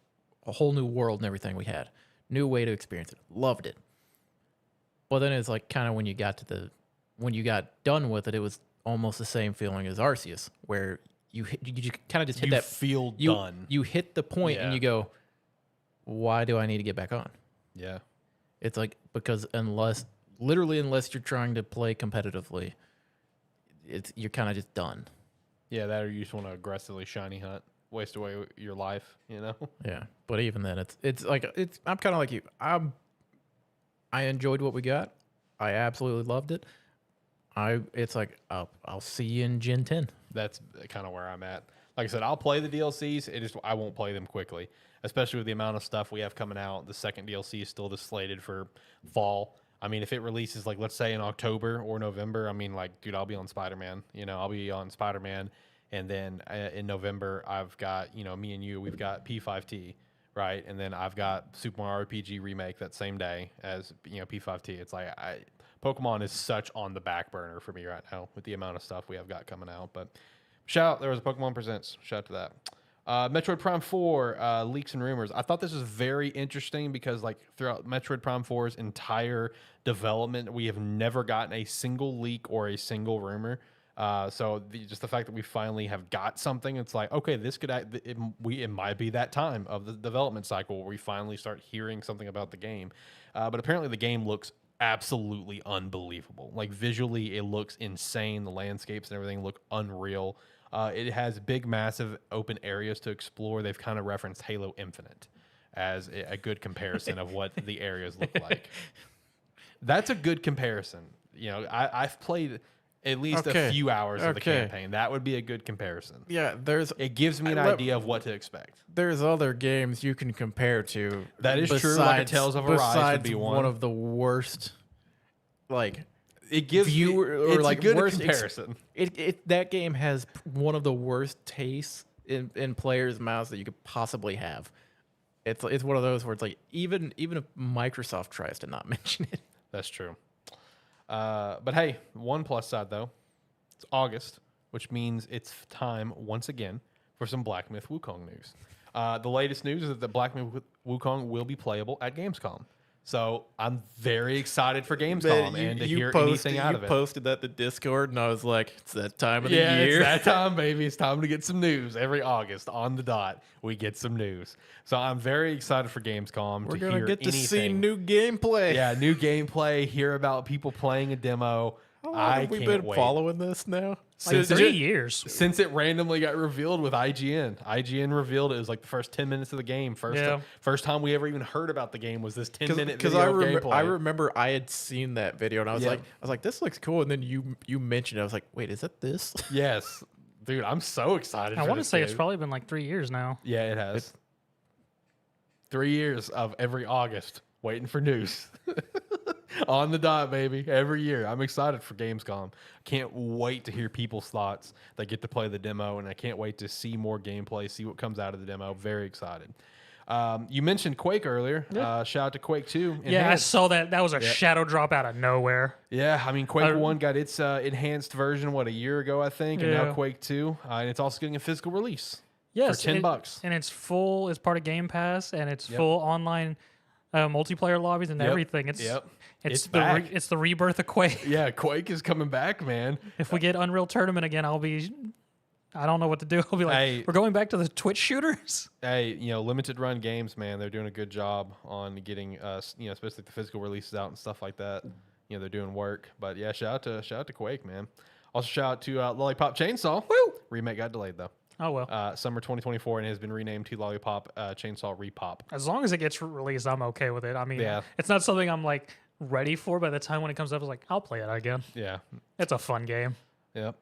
[SPEAKER 3] a whole new world and everything we had. New way to experience it. Loved it. But then it's like kind of when you got done with it, it was almost the same feeling as Arceus, where you kind of just hit that
[SPEAKER 1] feel done.
[SPEAKER 3] You hit the point and you go, why do I need to get back on?
[SPEAKER 1] Yeah.
[SPEAKER 3] It's like, because unless you're trying to play competitively, you're kind of just done.
[SPEAKER 1] Yeah, that or you just want to aggressively shiny hunt, waste away your life, you know?
[SPEAKER 3] Yeah, but even then, I'm kind of like you. I enjoyed what we got. I absolutely loved it. It's like I'll see you in Gen 10.
[SPEAKER 1] That's kind of where I'm at. Like I said, I'll play the DLCs. I won't play them quickly, especially with the amount of stuff we have coming out. The second DLC is still just slated for fall. I mean, if it releases, like, let's say in October or November, I mean, like, dude, I'll be on Spider-Man. You know, I'll be on Spider-Man. And then in November, I've got, you know, me and you, we've got P5T, right? And then I've got Super Mario RPG Remake that same day as, you know, P5T. It's like, Pokemon is such on the back burner for me right now with the amount of stuff we have got coming out. But shout out, there was a Pokemon Presents. Shout out to that. Metroid Prime 4 leaks and rumors. I thought this was very interesting because, like, throughout Metroid Prime 4's entire development, we have never gotten a single leak or a single rumor. So just the fact that we finally have got something, it's like, okay, this could it might be that time of the development cycle where we finally start hearing something about the game. But apparently the game looks absolutely unbelievable. Like, visually, it looks insane. The landscapes and everything look unreal. It has big, massive open areas to explore. They've kind of referenced Halo Infinite as a good comparison of what the areas look like. That's a good comparison. You know, I've played at least a few hours of the campaign. That would be a good comparison.
[SPEAKER 3] Yeah,
[SPEAKER 1] it gives me an idea of what to expect.
[SPEAKER 3] There's other games you can compare to.
[SPEAKER 1] That is true. Like a Tales of Arise would be one
[SPEAKER 3] of the worst. Like,
[SPEAKER 1] it gives
[SPEAKER 3] it's
[SPEAKER 1] like
[SPEAKER 3] a
[SPEAKER 1] good
[SPEAKER 3] worst
[SPEAKER 1] comparison.
[SPEAKER 3] That game has one of the worst tastes in players' mouths that you could possibly have. It's one of those where it's like even if Microsoft tries to not mention it.
[SPEAKER 1] That's true. But hey, one plus side though, it's August, which means it's time once again for some Black Myth Wukong news. The latest news is that the Black Myth Wukong will be playable at Gamescom. So I'm very excited for Gamescom and to hear anything out of it.
[SPEAKER 3] You posted that to Discord, and I was like, it's that time of the year.
[SPEAKER 1] Yeah, it's that time, baby. It's time to get some news. Every August, on the dot, we get some news. So I'm very excited for Gamescom
[SPEAKER 3] We're
[SPEAKER 1] to hear
[SPEAKER 3] going to get to
[SPEAKER 1] anything.
[SPEAKER 3] see new gameplay.
[SPEAKER 1] Yeah, new gameplay, hear about people playing a demo.
[SPEAKER 3] How long have we been following this now?
[SPEAKER 2] Like 3 years.
[SPEAKER 1] Since it randomly got revealed with IGN. IGN revealed it was like the first 10 minutes of the game. First time we ever even heard about the game was this 10-minute video of gameplay.
[SPEAKER 3] I remember I had seen that video and I was like, this looks cool. And then you mentioned it. I was like, wait, is that this?
[SPEAKER 1] Yes. Dude, I'm so excited.
[SPEAKER 2] I want to say it's probably been like 3 years now.
[SPEAKER 1] Yeah, it has. 3 years of every August waiting for news. On the dot, baby. Every year. I'm excited for Gamescom. Can't wait to hear people's thoughts that get to play the demo, and I can't wait to see more gameplay, see what comes out of the demo. Very excited. You mentioned Quake earlier.
[SPEAKER 2] Yeah.
[SPEAKER 1] Shout out to Quake 2.
[SPEAKER 2] Yeah, I saw that. That was a shadow drop out of nowhere.
[SPEAKER 1] Yeah, I mean, Quake 1 got its enhanced version, a year ago, I think, and now Quake 2. And it's also getting a physical release for $10.
[SPEAKER 2] And it's full, it's part of Game Pass, and it's full online multiplayer lobbies and everything. It's the rebirth of Quake.
[SPEAKER 1] Yeah, Quake is coming back, man.
[SPEAKER 2] If we get Unreal Tournament again, I don't know what to do. I'll be like, we're going back to the Twitch shooters.
[SPEAKER 1] Hey, limited run games, man. They're doing a good job on getting especially the physical releases out and stuff like that. They're doing work. But yeah, shout out to Quake, man. Also shout out to Lollipop Chainsaw. Woo! Remake got delayed though.
[SPEAKER 2] Oh well.
[SPEAKER 1] Summer 2024 and has been renamed to Lollipop Chainsaw Repop.
[SPEAKER 2] As long as it gets released, I'm okay with it. I mean, it's not something I'm like ready for. By the time when it comes up, I was like, I'll play it again. Yeah, it's a fun game.
[SPEAKER 1] Yep.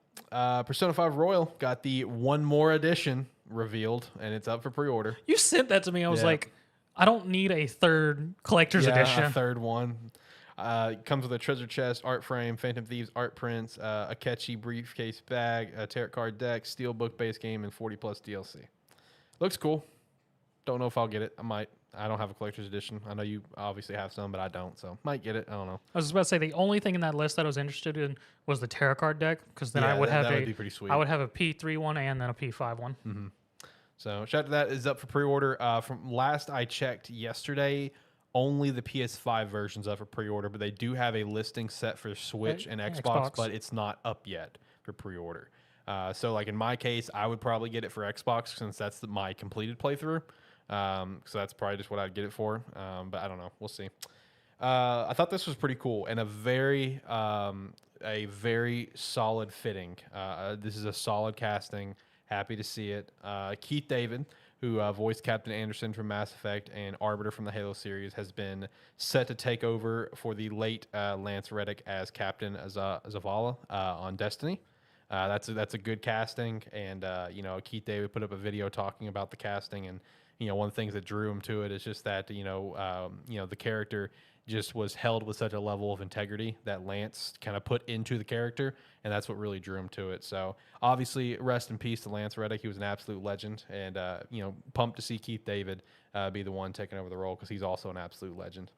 [SPEAKER 1] Persona 5 Royal got the one more edition revealed, and it's up for pre-order.
[SPEAKER 2] You sent that to me. I was like, I don't need a third collector's edition.
[SPEAKER 1] A third one. It comes with a treasure chest, art frame, Phantom Thieves art prints, a catchy briefcase bag, a tarot card deck, steelbook base game, and 40+ DLC. Looks cool. Don't know if I'll get it. I might. I don't have a collector's edition. I know you obviously have some, but I don't, so might get it. I don't know.
[SPEAKER 2] I was about to say the only thing in that list that I was interested in was the tarot card deck, because then I would have
[SPEAKER 1] that would be pretty sweet.
[SPEAKER 2] I would have a P3 one and then a P5 one.
[SPEAKER 1] Mm-hmm. So shout out to that is up for pre-order. From last I checked yesterday, only the PS5 version's up for pre-order, but they do have a listing set for Switch and Xbox, but it's not up yet for pre-order. So like in my case, I would probably get it for Xbox since that's my completed playthrough. So that's probably just what I'd get it for. But I don't know. We'll see. I thought this was pretty cool and a very solid fitting. This is a solid casting. Happy to see it. Keith David, who voiced Captain Anderson from Mass Effect and Arbiter from the Halo series, has been set to take over for the late Lance Reddick as Captain Zavala on Destiny. That's a good casting, and Keith David put up a video talking about the casting, and one of the things that drew him to it is just that the character just was held with such a level of integrity that Lance kind of put into the character, and that's what really drew him to it. So obviously, rest in peace to Lance Reddick. He was an absolute legend, and pumped to see Keith David be the one taking over the role because he's also an absolute legend.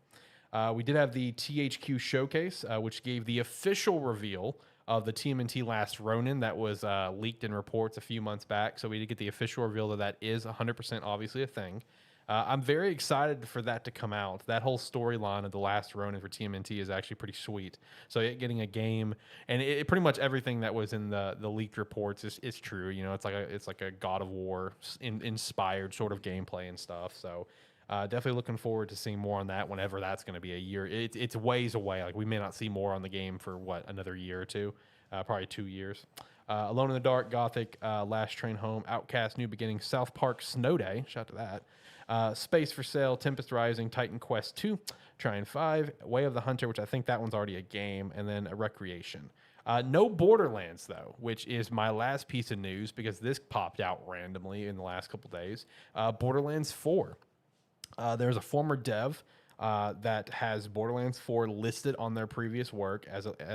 [SPEAKER 1] We did have the THQ showcase, which gave the official reveal of the TMNT Last Ronin that was leaked in reports a few months back. So we did get the official reveal that is 100% obviously a thing. I'm very excited for that to come out. That whole storyline of the Last Ronin for TMNT is actually pretty sweet. So getting a game, and it pretty much everything that was in the leaked reports is true. It's like a God of War inspired sort of gameplay and stuff. So definitely looking forward to seeing more on that whenever that's going to be a year. It's ways away. Like we may not see more on the game for another year or two, probably 2 years. Alone in the Dark, Gothic, Last Train Home, Outcast, New Beginning, South Park, Snow Day. Shout out to that. Space for Sale, Tempest Rising, Titan Quest 2, Trine 5, Way of the Hunter, which I think that one's already a game, and then a Recreation. No Borderlands, though, which is my last piece of news because this popped out randomly in the last couple days. Borderlands 4. There's a former dev that has Borderlands 4 listed on their previous work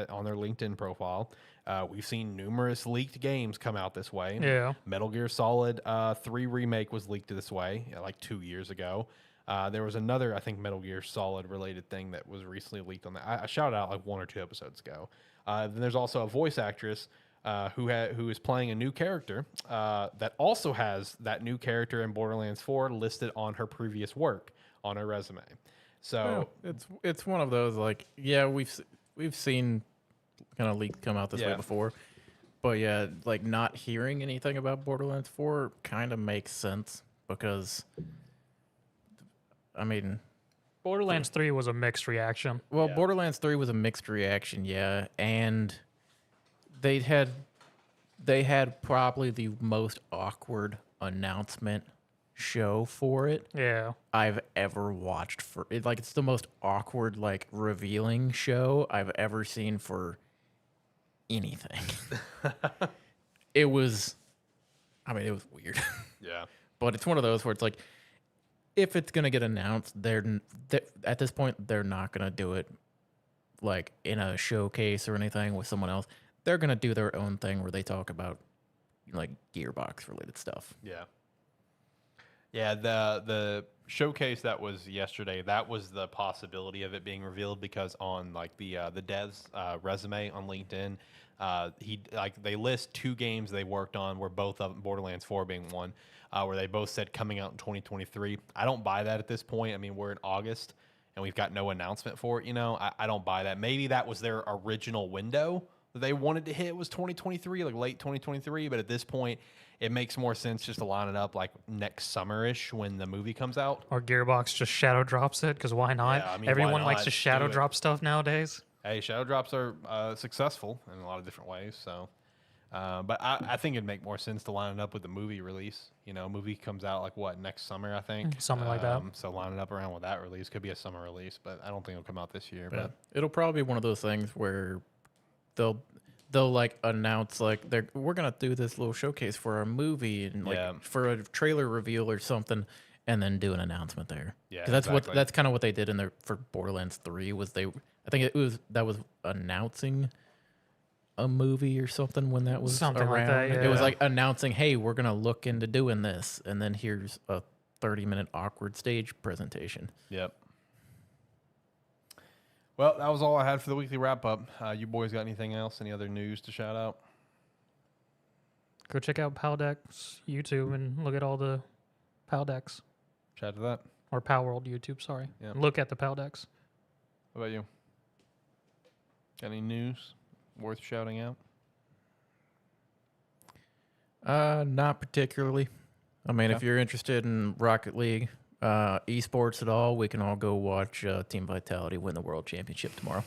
[SPEAKER 1] on their LinkedIn profile. We've seen numerous leaked games come out this way.
[SPEAKER 2] Yeah.
[SPEAKER 1] Metal Gear Solid 3 Remake was leaked this way like 2 years ago. There was another, I think, Metal Gear Solid related thing that was recently leaked on that. I shouted out like 1 or 2 episodes ago. Then there's also a voice actress who is playing a new character that also has that new character in Borderlands 4 listed on her previous work on her resume. So
[SPEAKER 3] it's one of those like, yeah, we've seen kind of leaks come out this way before, but yeah, like not hearing anything about Borderlands 4 kind of makes sense because I mean
[SPEAKER 2] Borderlands 3 was a mixed reaction.
[SPEAKER 3] Well, yeah. Borderlands 3 was a mixed reaction, yeah, and they had probably the most awkward announcement show for it.
[SPEAKER 2] Yeah,
[SPEAKER 3] I've ever watched for it. Like it's the most awkward, like revealing show I've ever seen for anything. It was weird.
[SPEAKER 1] Yeah,
[SPEAKER 3] but it's one of those where it's like, if it's gonna get announced, at this point they're not gonna do it like in a showcase or anything with someone else. They're gonna do their own thing where they talk about like Gearbox related stuff.
[SPEAKER 1] Yeah. Yeah, the showcase that was yesterday, that was the possibility of it being revealed because on like the dev's resume on LinkedIn, they list 2 games they worked on, where both of them, Borderlands 4 being one, where they both said coming out in 2023. I don't buy that at this point. I mean, we're in August and we've got no announcement for it. I don't buy that. Maybe that was their original window that they wanted to hit was 2023, like late 2023. But at this point, it makes more sense just to line it up like next summer-ish when the movie comes out.
[SPEAKER 2] Or Gearbox just shadow drops it, because why not?
[SPEAKER 1] Yeah, I mean,
[SPEAKER 2] everyone
[SPEAKER 1] why not?
[SPEAKER 2] likes to shadow drop stuff nowadays.
[SPEAKER 1] Hey, shadow drops are successful in a lot of different ways. So, but I think it'd make more sense to line it up with the movie release. Movie comes out like next summer, I think.
[SPEAKER 2] Something like that.
[SPEAKER 1] So line it up around with that release. Could be a summer release, but I don't think it'll come out this year.
[SPEAKER 3] Yeah.
[SPEAKER 1] But
[SPEAKER 3] it'll probably be one of those things where they'll like announce like we're gonna do this little showcase for our movie and like for a trailer reveal or something, and then do an announcement there. Yeah, because that's kind of what they did for Borderlands 3 was I think that was announcing a movie or something when that was
[SPEAKER 2] something
[SPEAKER 3] around.
[SPEAKER 2] like that. Yeah.
[SPEAKER 3] It was like announcing, hey, we're gonna look into doing this, and then here's a 30-minute awkward stage presentation.
[SPEAKER 1] Yep. Well, that was all I had for the weekly wrap up. You boys got anything else? Any other news to shout out?
[SPEAKER 2] Go check out Paldeck's YouTube and look at all the Paldecks.
[SPEAKER 1] Chat to that.
[SPEAKER 2] Or Pal World YouTube, sorry.
[SPEAKER 1] Yeah.
[SPEAKER 2] Look at the Paldecks.
[SPEAKER 1] What about you? Got any news worth shouting out?
[SPEAKER 3] Not particularly. I mean,
[SPEAKER 1] Okay.
[SPEAKER 3] if you're interested in Rocket League, esports at all, we can all go watch Team Vitality win the World Championship tomorrow.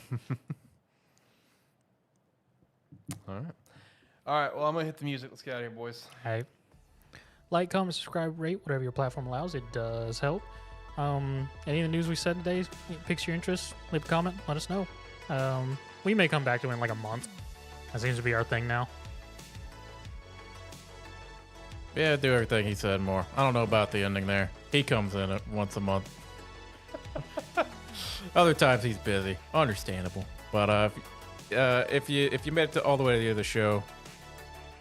[SPEAKER 1] All right. All right. Well, I'm going to hit the music. Let's get out of here, boys.
[SPEAKER 2] Hey. Like, comment, subscribe, rate, whatever your platform allows. It does help. Any of the news we said today piques your interest, leave a comment, let us know. We may come back to it in like a month. That seems to be our thing now.
[SPEAKER 3] Yeah, do everything he said more. I don't know about the ending there. He comes in it once a month. Other times he's busy. Understandable. But if you made it all the way to the end of the show,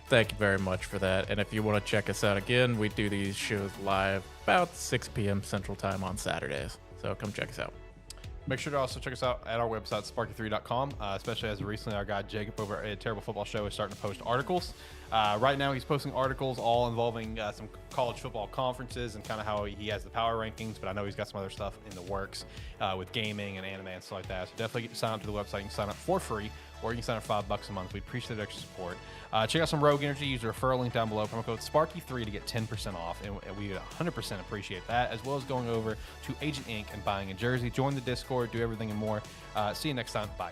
[SPEAKER 3] thank you very much for that. And if you want to check us out again, we do these shows live about 6 p.m. Central Time on Saturdays. So come check us out.
[SPEAKER 1] Make sure to also check us out at our website, sparky3.com, especially as recently our guy Jacob over at Terrible Football Show is starting to post articles. Right now he's posting articles all involving some college football conferences and kind of how he has the power rankings, but I know he's got some other stuff in the works with gaming and anime and stuff like that. So definitely get sign up to the website. You can sign up for free, or you can sign up $5 a month. We appreciate the extra support. Check out some Rogue Energy. Use the referral link down below. Promo code Sparky3 to get 10% off, and we would 100% appreciate that, as well as going over to Agent Inc. and buying a jersey. Join the Discord, do everything and more. See you next time. Bye.